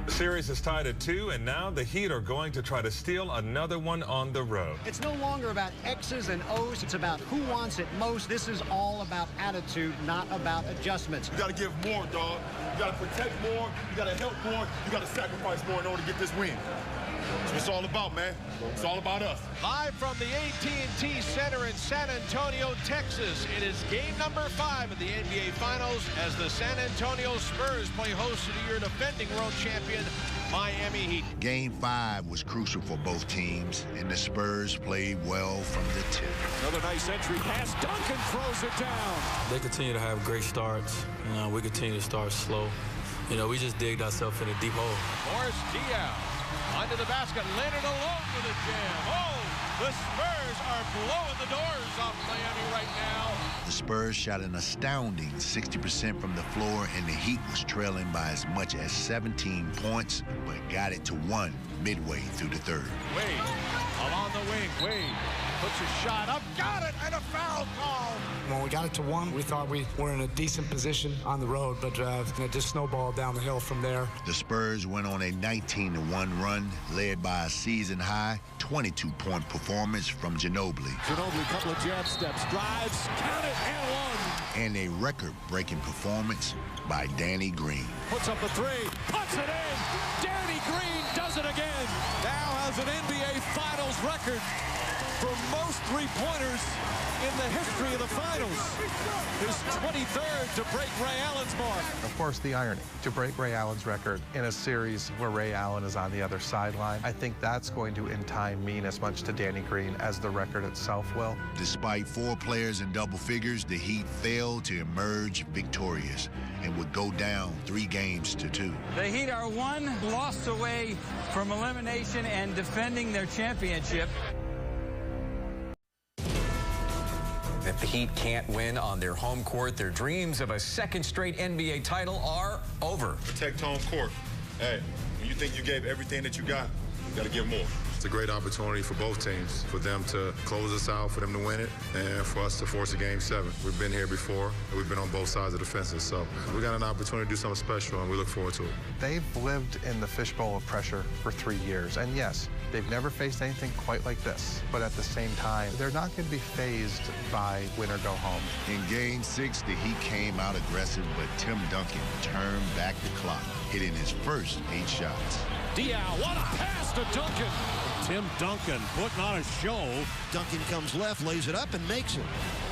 The series is tied at 2, and now the Heat are going to try to steal another one on the road. It's no longer about X's and O's. It's about who wants it most. This is all about attitude, not about adjustments. You got to give more, dog. You got to protect more. You got to help more. You got to sacrifice more in order to get this win. That's what it's all about, man. It's all about us. Live from the AT&T Center in San Antonio, Texas, it is game number 5 of the NBA Finals as the San Antonio Spurs play host to your defending world champion, Miami Heat. Game 5 was crucial for both teams, and the Spurs played well from the tip. Another nice entry pass. Duncan throws it down. They continue to have great starts. We continue to start slow. We just digged ourselves in a deep hole. Morris Diaw under the basket. Leonard alone with a jam. Oh, the Spurs are blowing the doors off Miami right now. The Spurs shot an astounding 60% from the floor, and the Heat was trailing by as much as 17 points, but got it to 1 midway through the third. Wade along the wing. Wade puts a shot up, got it, and a foul call. When we got it to 1, we thought we were in a decent position on the road, but it just snowballed down the hill from there. The Spurs went on a 19-1 run, led by a season-high 22-point performance from Ginobili. Ginobili, couple of jab steps, drives, count it, and 1. And a record-breaking performance by Danny Green. Puts up a 3, puts it in. Danny Green does it again. Now has an NBA Finals record for most three-pointers in the history of the Finals. His 23rd to break Ray Allen's mark. Of course, the irony, to break Ray Allen's record in a series where Ray Allen is on the other sideline, I think that's going to, in time, mean as much to Danny Green as the record itself will. Despite 4 players in double figures, the Heat failed to emerge victorious and would go down 3-2. The Heat are one loss away from elimination and defending their championship. If the Heat can't win on their home court, their dreams of a second straight NBA title are over. Protect home court. Hey, when you think you gave everything that you got to give more. It's a great opportunity for both teams, for them to close us out, for them to win it, and for us to force a Game 7. We've been here before, and we've been on both sides of the fences, so we got an opportunity to do something special, and we look forward to it. They've lived in the fishbowl of pressure for 3 years, and yes, they've never faced anything quite like this. But at the same time, they're not going to be fazed by win or go home. In Game 6, the Heat came out aggressive, but Tim Duncan turned back the clock, hitting his first 8 shots. Diaw, what a pass to Duncan. Tim Duncan putting on a show. Duncan comes left, lays it up, and makes it.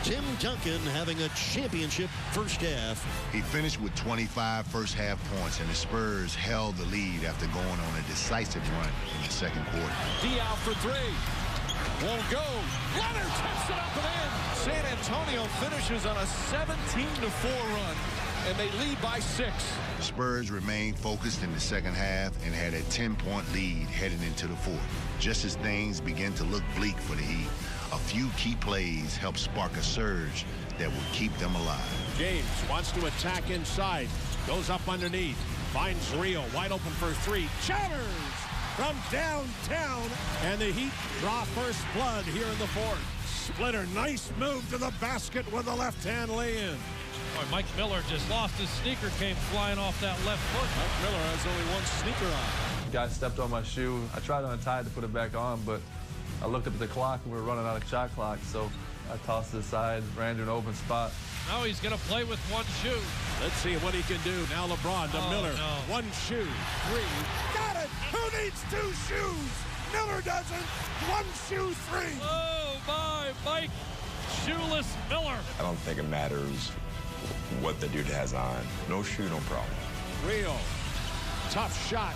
Tim Duncan having a championship first half. He finished with 25 first-half points, and the Spurs held the lead after going on a decisive run in the second quarter. Diaw for 3. Won't go. Leonard tips it up and in. San Antonio finishes on a 17-4 run, and they lead by 6. The Spurs remained focused in the second half and had a 10-point lead heading into the fourth. Just as things began to look bleak for the Heat, a few key plays helped spark a surge that would keep them alive. James wants to attack inside, goes up underneath, finds Rio wide open for 3. Chatters from downtown, and the Heat draw first blood here in the fourth. Splitter, nice move to the basket with the left-hand lay-in. Boy, Mike Miller just lost his sneaker, came flying off that left foot. Mike Miller has only one sneaker on. Guy stepped on my shoe. I tried to untie it to put it back on, but I looked up at the clock and we were running out of shot clock, so I tossed it aside, ran to an open spot. Now he's going to play with one shoe. Let's see what he can do. Now LeBron to Miller. No. One shoe, 3. Got it! Who needs 2 shoes? Miller doesn't. One shoe, 3. Oh, my, Mike. Shoeless Miller. I don't think it matters what the dude has on. No shoe, no problem. Rio, tough shot.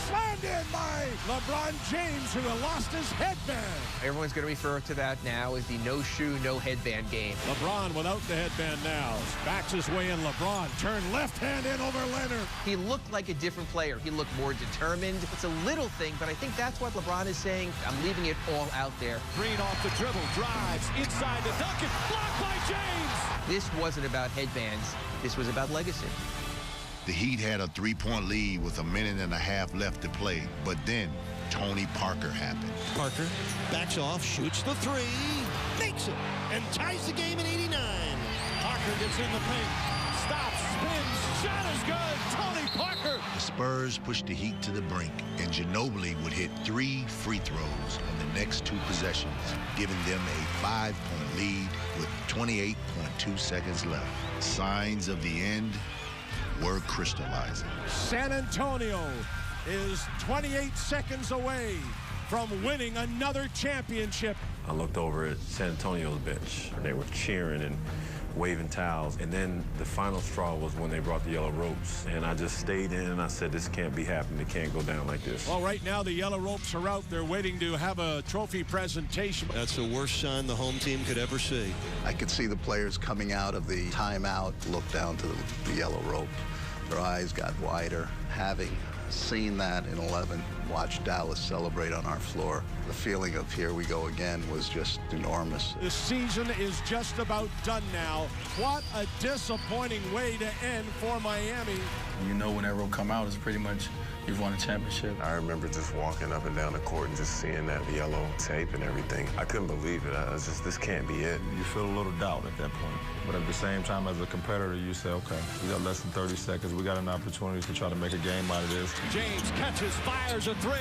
Slammed in by LeBron James, who had lost his headband. Everyone's going to refer to that now as the no shoe, no headband game. LeBron without the headband now. Backs his way in. LeBron turned left hand in over Leonard. He looked like a different player. He looked more determined. It's a little thing, but I think that's what LeBron is saying. I'm leaving it all out there. Green off the dribble, drives inside to Duncan. Blocked by James. This wasn't about headbands. This was about legacy. The Heat had a 3-point lead with 1.5 minutes left to play, but then Tony Parker happened. Parker backs off, shoots the 3, makes it, and ties the game at 89. Parker gets in the paint, stops, spins, shot is good. Tony Parker. The Spurs pushed the Heat to the brink, and Ginobili would hit 3 free throws on the next 2 possessions, giving them a 5-point lead with 28.2 seconds left. Signs of the end were crystallizing. San Antonio is 28 seconds away from winning another championship. I looked over at San Antonio's bench, and they were cheering and waving towels. And then the final straw was when they brought the yellow ropes. And I just stayed in, and I said, this can't be happening. It can't go down like this. Well, right now, the yellow ropes are out. They're waiting to have a trophy presentation. That's the worst sign the home team could ever see. I could see the players coming out of the timeout, look down to the yellow rope. Their eyes got wider. Having seen that in 11, watched Dallas celebrate on our floor, the feeling of here we go again was just enormous. The season is just about done now. What a disappointing way to end for Miami. You know when that rope come out, it's pretty much you've won a championship. I remember just walking up and down the court and just seeing that yellow tape and everything. I couldn't believe it. I was just, this can't be it. You feel a little doubt at that point. But at the same time, as a competitor, you say, okay, we got less than 30 seconds. We got an opportunity to try to make a game out of this. James catches, fires a 3,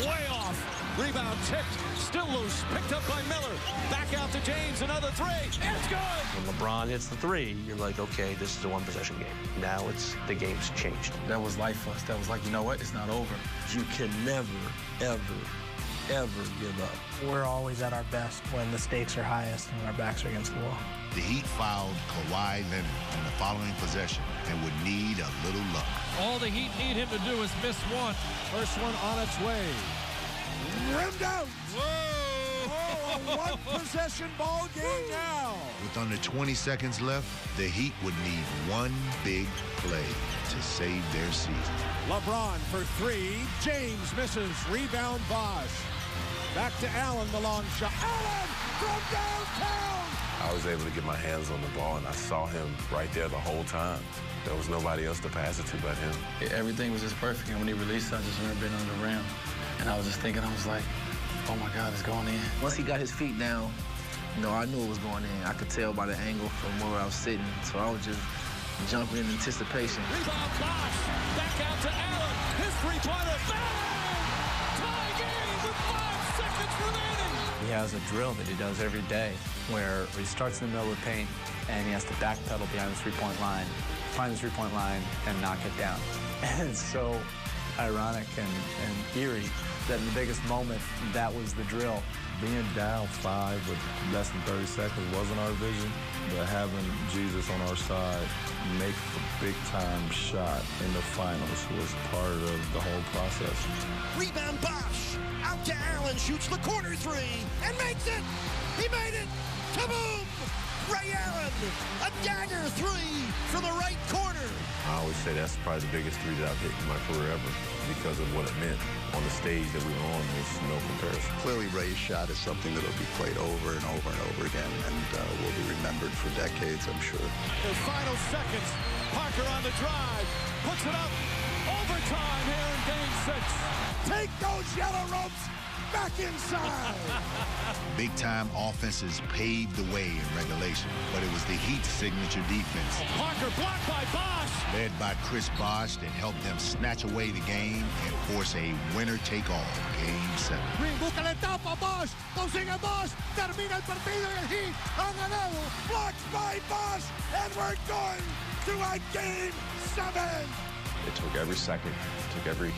way off. Rebound tipped, still loose, picked up by Miller. Back out to James, another 3. It's good! When LeBron hits the 3, you're like, okay, this is a one-possession game. Now the game's changed. That was life for us. That was like, you know what? It's not over. You can never, ever ever give up. We're always at our best when the stakes are highest and our backs are against the wall. The Heat fouled Kawhi Leonard on the following possession and would need a little luck. All the Heat need him to do is miss one. First one on its way. Rimmed out. Whoa! A one-possession ball game now. With under 20 seconds left, the Heat would need one big play to save their season. LeBron for three. James misses. Rebound Bosh. Back to Allen, the long shot. Allen from downtown. I was able to get my hands on the ball, and I saw him right there the whole time. There was nobody else to pass it to but him. Everything was just perfect, and when he released it, I just remember being on the rim. And I was just thinking, I was like, oh my God, it's going in. Once he got his feet down, I knew it was going in. I could tell by the angle from where I was sitting, so I was just jumping in anticipation. Rebound Bosh. Back out to Allen. His three-pointer. Bang! Tie game with 5 seconds remaining. He has a drill that he does every day where he starts in the middle of the paint and he has to backpedal behind the three-point line, find the three-point line, and knock it down. And it's so ironic and eerie that in the biggest moment, that was the drill. Being down 5 with less than 30 seconds wasn't our vision, but having Jesus on our side make a big-time shot in the finals was part of the whole process. Rebound Bosh. Out to Allen, shoots the corner three, and makes it! He made it! Kaboom! Ray Allen, a dagger three from the right corner. I always say that's probably the biggest three that I've hit in my career ever because of what it meant. On the stage that we were on, there's no comparison. Clearly, Ray's shot is something that will be played over and over and over again, and will be remembered for decades, I'm sure. The final seconds. Parker on the drive. Puts it up. Overtime here in Game 6. Take those yellow ropes back inside. Big-time offenses paved the way in regulation, but it was the Heat's signature defense, Parker blocked by Bosh. led by Chris Bosh, that helped them snatch away the game and force a winner-take-all Game 7. Green busca la etapa, Bosh. Consigue Bosh. Termina el partido y el Heat ha ganado. Blocked by Bosh. And we're going to a Game 7. It took every second, took every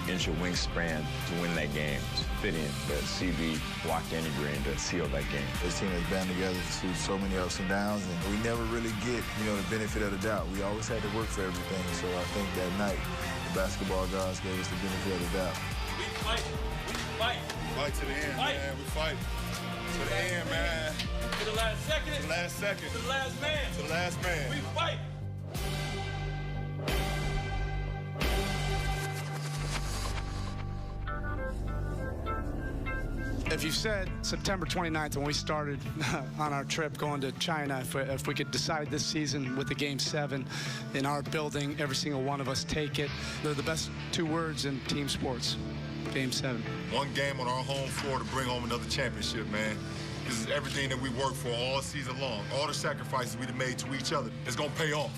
inch of wingspan to win that game, to fit in. But CB blocked any green to seal that game. This team has been together through so many ups and downs, and we never really get, the benefit of the doubt. We always had to work for everything. So I think that night, the basketball gods gave us the benefit of the doubt. We fight. We fight. Fight to the end, man. We fight. To the end, man. To the last second. To the last second. To the last man. To the last man. We fight. If you said September 29th when we started on our trip going to China, if we could decide this season with the Game 7 in our building, every single one of us take it, they're the best 2 words in team sports. Game 7. One game on our home floor to bring home another championship, man. This is everything that we worked for all season long. All the sacrifices we've made to each other. It's going to pay off.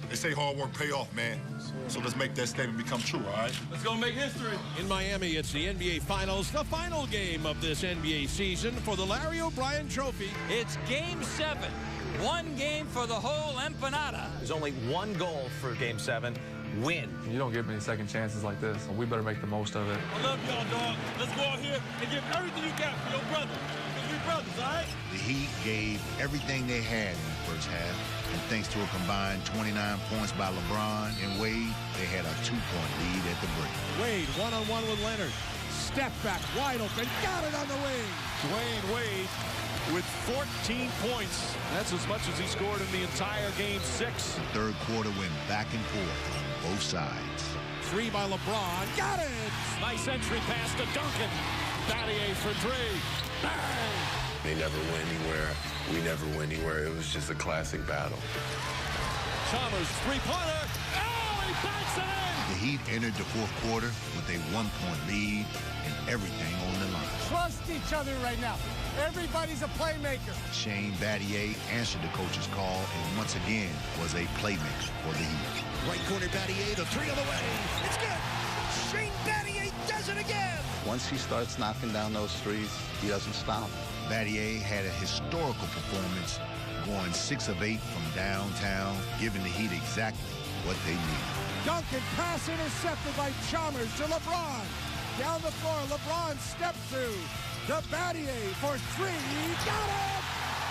They say hard work pay off, man. So let's make that statement become true, all right? Let's go make history. In Miami, it's the NBA Finals, the final game of this NBA season for the Larry O'Brien Trophy. It's Game 7. One game for the whole empanada. There's only one goal for Game 7. Win. You don't get many second chances like this. We better make the most of it. I love y'all, dog. Let's go out here and give everything you got for your brother. Because we brothers, all right? The Heat gave everything they had in the first half, and thanks to a combined 29 points by LeBron and Wade, they had a 2-point lead at the break. Wade one-on-one with Leonard. Step back, wide open, got it on the wing. Dwayne Wade with 14 points. That's as much as he scored in the entire Game 6. The third quarter went back and forth on both sides. 3 by LeBron, got it! Nice entry pass to Duncan. Battier for 3. Bang! They never went anywhere. We never went anywhere. It was just a classic battle. Chalmers, three-pointer. Oh, he banks it in! The Heat entered the fourth quarter with a 1-point lead and everything on the line. Trust each other right now. Everybody's a playmaker. Shane Battier answered the coach's call and once again was a playmaker for the Heat. Right corner Battier, the 3 on the way. It's good. Shane Battier does it again. Once he starts knocking down those threes, he doesn't stop. Battier had a historical performance, going 6 of 8 from downtown, giving the Heat exactly what they needed. Duncan pass intercepted by Chalmers to LeBron. Down the floor, LeBron step through. The Battier for three. Got it!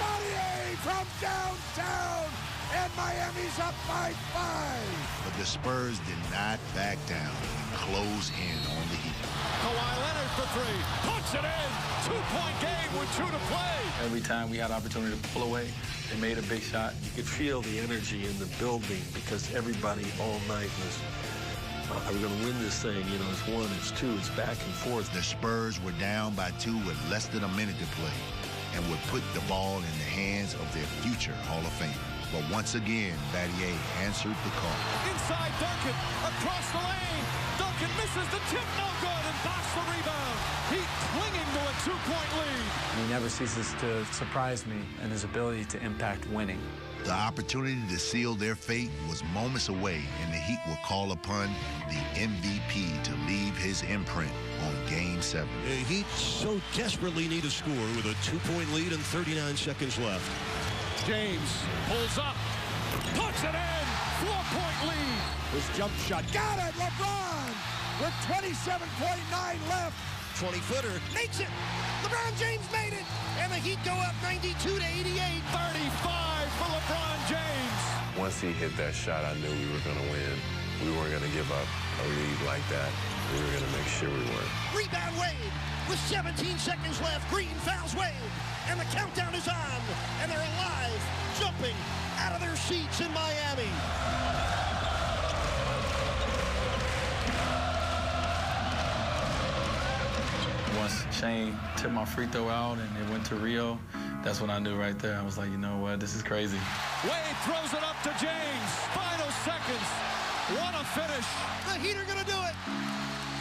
Battier from downtown. And Miami's up by 5. But the Spurs did not back down and close in on the Heat. Kawhi Leonard for 3. Puts it in. 2-point game with 2 to play. Every time we had opportunity to pull away, they made a big shot. You could feel the energy in the building because everybody all night was, are we going to win this thing? You know, it's 1, it's 2, it's back and forth. The Spurs were down by 2 with less than a minute to play and would put the ball in the hands of their future Hall of Famer. But once again, Battier answered the call. Inside Duncan, across the lane. Duncan misses the tip, no good, and Bosh the rebound. Heat clinging to a 2-point lead. He never ceases to surprise me in his ability to impact winning. The opportunity to seal their fate was moments away, and the Heat would call upon the MVP to leave his imprint on Game 7. The Heat so desperately need a score with a 2-point lead and 39 seconds left. James pulls up, puts it in, 4-point lead. His jump shot, got it, LeBron, with 27.9 left. 20-footer, makes it. LeBron James made it, and the Heat go up 92 to 88. 35 for LeBron James. Once he hit that shot, I knew we were going to win. We weren't going to give up a lead like that. We were going to make sure we won. Rebound Wade with 17 seconds left. Green fouls Wade, and the countdown is on, and they're alive, jumping out of their seats in Miami. Once Shane took my free throw out and it went to Rio, that's when I knew right there. I was like, you know what, this is crazy. Wade throws it up to James. Final seconds. What a finish. The Heat are going to do it.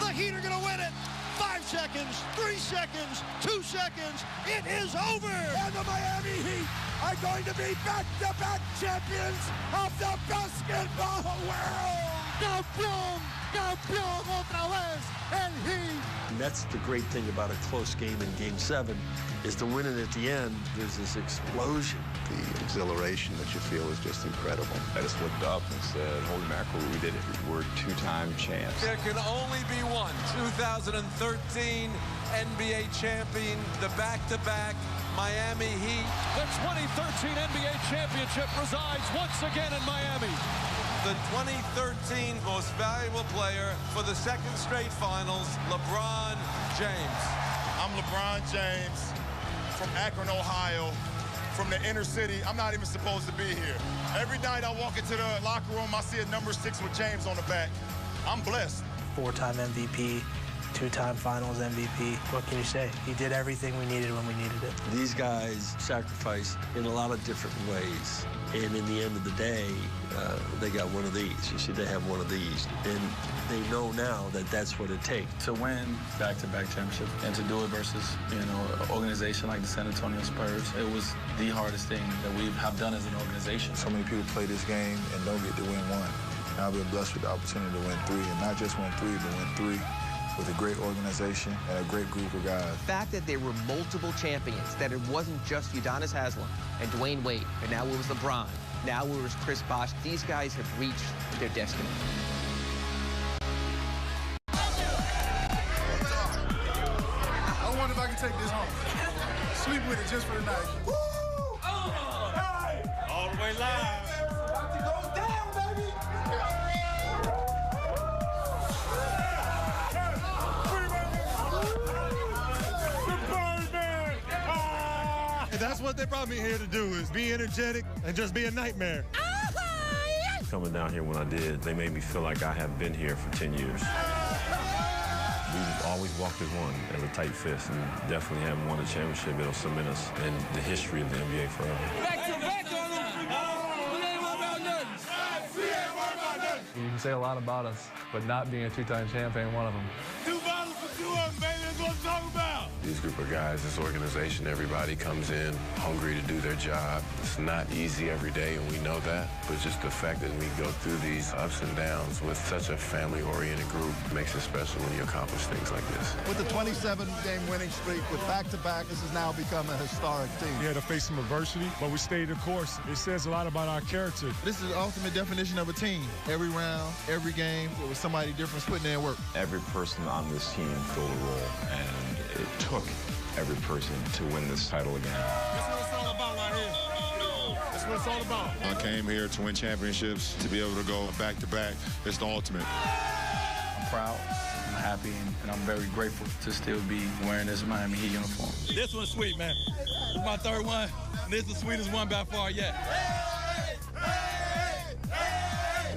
The Heat are going to win it. 5 seconds, 3 seconds, 2 seconds. It is over. And the Miami Heat are going to be back-to-back champions of the basketball world. Campeón, campeón otra vez, el Heat. And that's the great thing about a close game in Game 7 is to win it at the end. There's this explosion. The exhilaration that you feel is just incredible. I just looked up and said, holy mackerel, we did it. We're 2-time champs. There can only be one. 2013 NBA champion, the back-to-back Miami Heat. The 2013 NBA championship resides once again in Miami. The 2013 most valuable player for the second straight finals, LeBron James. I'm LeBron James from Akron, Ohio, from the inner city. I'm not even supposed to be here. Every night I walk into the locker room, I see a number 6 with James on the back. I'm blessed. 4-time MVP, 2-time finals MVP. What can you say? He did everything we needed when we needed it. These guys sacrifice in a lot of different ways. And in the end of the day, they got one of these. You see, they have one of these. And they know now that that's what it takes. To win back-to-back championship and to do it versus, an organization like the San Antonio Spurs, it was the hardest thing that we have done as an organization. So many people play this game and don't get to win one. And I've been blessed with the opportunity to win 3, and not just win 3, but win 3 with a great organization and a great group of guys. The fact that there were multiple champions, that it wasn't just Udonis Haslem and Dwayne Wade, and now it was LeBron, now it was Chris Bosh. These guys have reached their destiny. I wonder if I can take this home. Sleep with it just for the night. Woo! All the way live. About to go down, baby! That's what they brought me here to do, is be energetic and just be a nightmare. Coming down here when I did, they made me feel like I have been here for 10 years. We've always walked as one, as a tight fist, and definitely haven't won a championship. It'll cement us in the history of the NBA forever. Back to back on them. We ain't worried about nothing. We ain't worried about nothing. You can say a lot about us, but not being a 2-time champ ain't one of them. 2 bottles for 2 of them, baby. That's what I'm talking about. These group of guys, this organization, everybody comes in hungry to do their job. It's not easy every day, and we know that. But just the fact that we go through these ups and downs with such a family-oriented group makes it special when you accomplish things like this. With the 27-game winning streak, with back-to-back, this has now become a historic team. We had to face some adversity, but we stayed the course. It says a lot about our character. This is the ultimate definition of a team. Every round, every game, it was somebody different putting in work. Every person on this team filled a role, and it took every person to win this title again. That's what it's all about right here. That's what it's all about. I came here to win championships, to be able to go back-to-back. It's the ultimate. I'm proud, I'm happy, and I'm very grateful to still be wearing this Miami Heat uniform. This one's sweet, man. This is my third one. This is the sweetest one by far yet.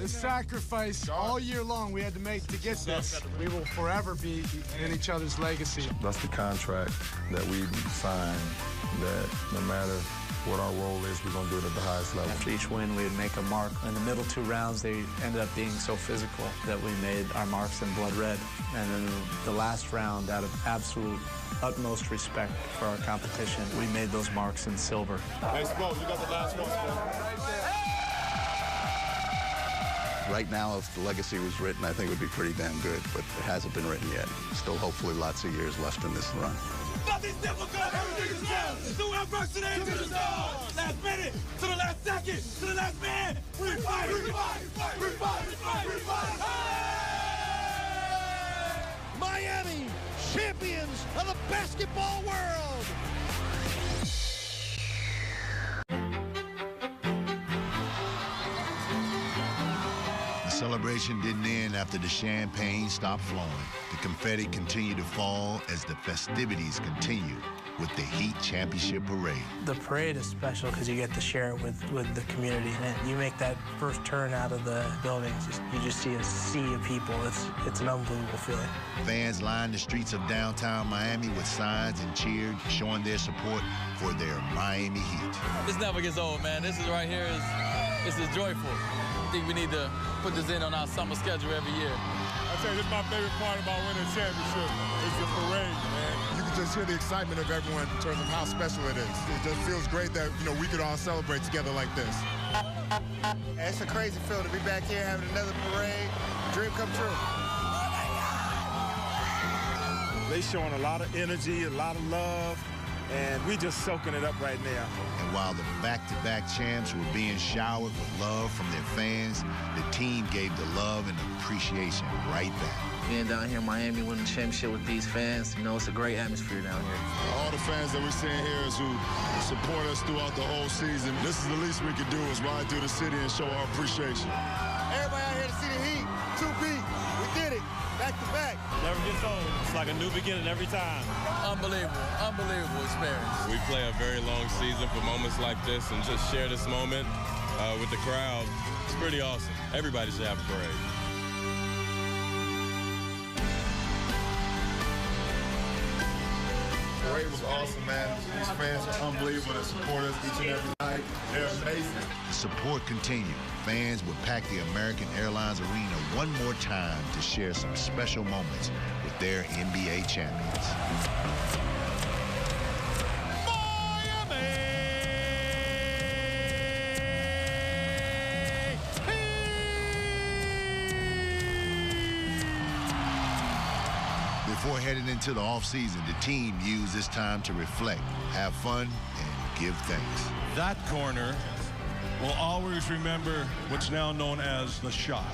The sacrifice all year long we had to make to get this. We will forever be in each other's legacy. That's the contract that we signed, that no matter what our role is, we're going to do it at the highest level. After each win, we would make a mark. In the middle two rounds, they ended up being so physical that we made our marks in blood red. And then the last round, out of absolute utmost respect for our competition, we made those marks in silver. Hey, Spo, you got the last one, Spo. Right now, if the legacy was written, I think it would be pretty damn good, but it hasn't been written yet. Still, hopefully, lots of years left in this run. Nothing's difficult, everything is down. Through adversity to the stars. Last minute, to the last second, to the last man. We fight, we fight, we fight, we fight, we fight, we fight. Miami, champions of the basketball world. The celebration didn't end after the champagne stopped flowing. The confetti continued to fall as the festivities continued with the Heat Championship Parade. The parade is special because you get to share it with the community. And you make that first turn out of the building, you just see a sea of people. It's an unbelievable feeling. Fans lined the streets of downtown Miami with signs and cheered, showing their support for their Miami Heat. This never gets old, man. This is right here is joyful. I think we need to put this in on our summer schedule every year. I tell you, this is my favorite part about winning a championship. It's the parade, man. You can just hear the excitement of everyone in terms of how special it is. It just feels great that, we could all celebrate together like this. It's a crazy feeling to be back here having another parade. Dream come true. They showing a lot of energy, a lot of love, and we just soaking it up right now. And while the back-to-back champs were being showered with love from their fans, the team gave the love and appreciation right back. Being down here in Miami, winning the championship with these fans, it's a great atmosphere down here. All the fans that we're seeing here is who support us throughout the whole season. This is the least we can do is ride through the city and show our appreciation. Everybody out here to see the Heat, 2-beat. We did it, back to back. Never gets old. It's like a new beginning every time. Unbelievable experience. We play a very long season for moments like this, and just share this moment with the crowd. It's pretty awesome. Everybody should have a parade. The parade was awesome, man. These fans are unbelievable. They support us each and every night. They're amazing. The support continued. Fans would pack the American Airlines Arena one more time to share some special moments with their NBA champions. Before heading into the offseason, the team used this time to reflect, have fun, and give thanks. That corner will always remember what's now known as the shot.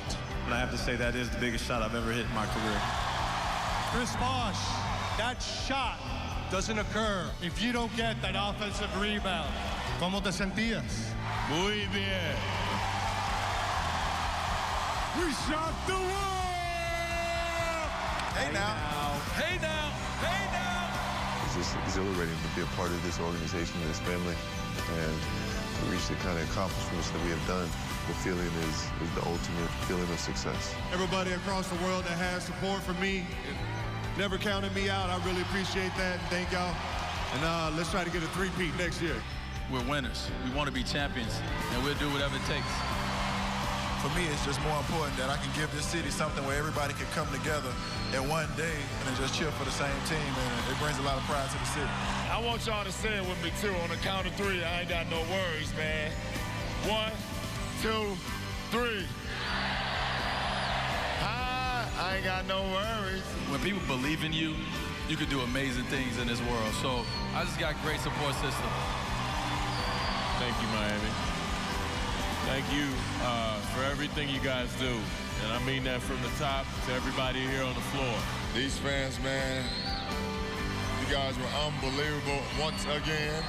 And I have to say that is the biggest shot I've ever hit in my career. Chris Bosh, that shot doesn't occur if you don't get that offensive rebound. ¿Cómo te sentías? Muy bien. We shot the world! Hey now. Hey now! Hey now! It's just exhilarating to be a part of this organization, this family, and to reach the kind of accomplishments that we have done. The feeling is the ultimate feeling of success. Everybody across the world that has support for me, never counted me out. I really appreciate that. Thank y'all. And let's try to get a three-peat next year. We're winners. We want to be champions, and we'll do whatever it takes. For me, it's just more important that I can give this city something where everybody can come together in one day and just cheer for the same team, and it brings a lot of pride to the city. I want y'all to say it with me, too. On the count of three, I ain't got no worries, man. 1, 2, 3. I ain't got no worries. When people believe in you, you can do amazing things in this world. So I just got great support system. Thank you, Miami. Thank you for everything you guys do. And I mean that from the top to everybody here on the floor. These fans, man, you guys were unbelievable once again.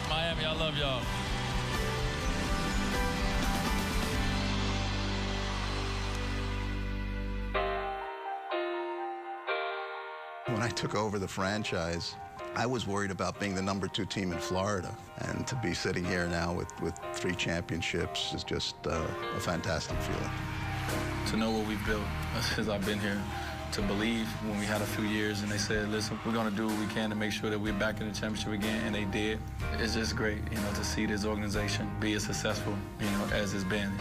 Miami, I love y'all. When I took over the franchise, I was worried about being the #2 team in Florida. And to be sitting here now with 3 championships is just a fantastic feeling. To know what we've built since I've been here, to believe when we had a few years and they said, listen, we're going to do what we can to make sure that we're back in the championship again, and they did. It's just great, you know, to see this organization be as successful, you know, as it's been.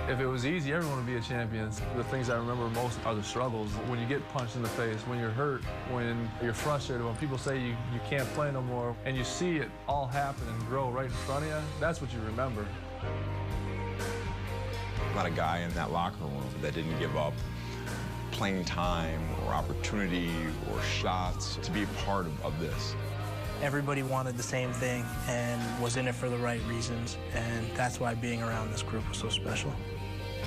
If it was easy, everyone would be a champion. The things I remember most are the struggles. When you get punched in the face, when you're hurt, when you're frustrated, when people say you can't play no more, and you see it all happen and grow right in front of you, that's what you remember. Not a guy in that locker room that didn't give up playing time or opportunity or shots to be a part of this. Everybody wanted the same thing and was in it for the right reasons, and that's why being around this group was so special.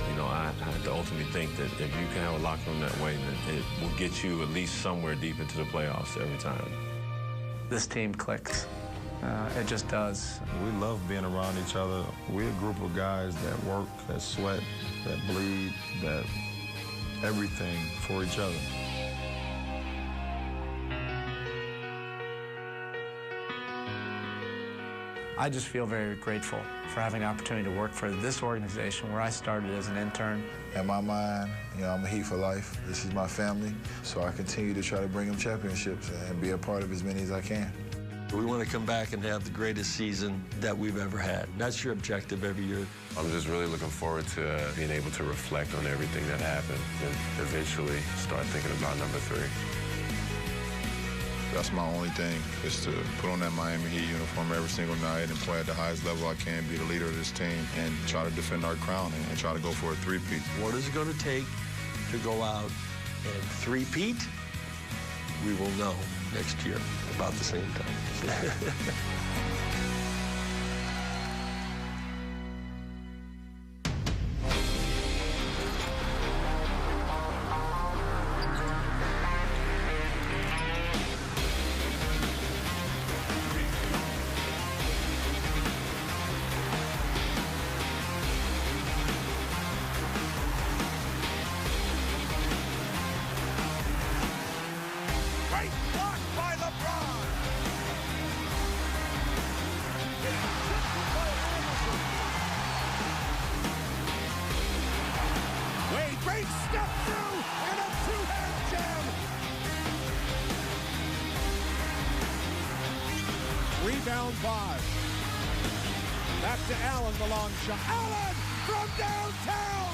You know, I had to ultimately think that if you can have a locker room that way, that it will get you at least somewhere deep into the playoffs every time. This team clicks. It just does. We love being around each other. We're a group of guys that work, that sweat, that bleed, that everything for each other. I just feel very grateful for having the opportunity to work for this organization where I started as an intern. In my mind, you know, I'm a Heat for life. This is my family, so I continue to try to bring them championships and be a part of as many as I can. We want to come back and have the greatest season that we've ever had. That's your objective every year. I'm just really looking forward to being able to reflect on everything that happened and eventually start thinking about #3. That's my only thing, is to put on that Miami Heat uniform every single night and play at the highest level I can, be the leader of this team, and try to defend our crown and try to go for a 3-peat. What is it going to take to go out and 3-peat? We will know next year about the same time. Great block by LeBron. Wade, great step through and a two-hand jam. Rebound Bosh. Back to Allen, the long shot. Allen from downtown.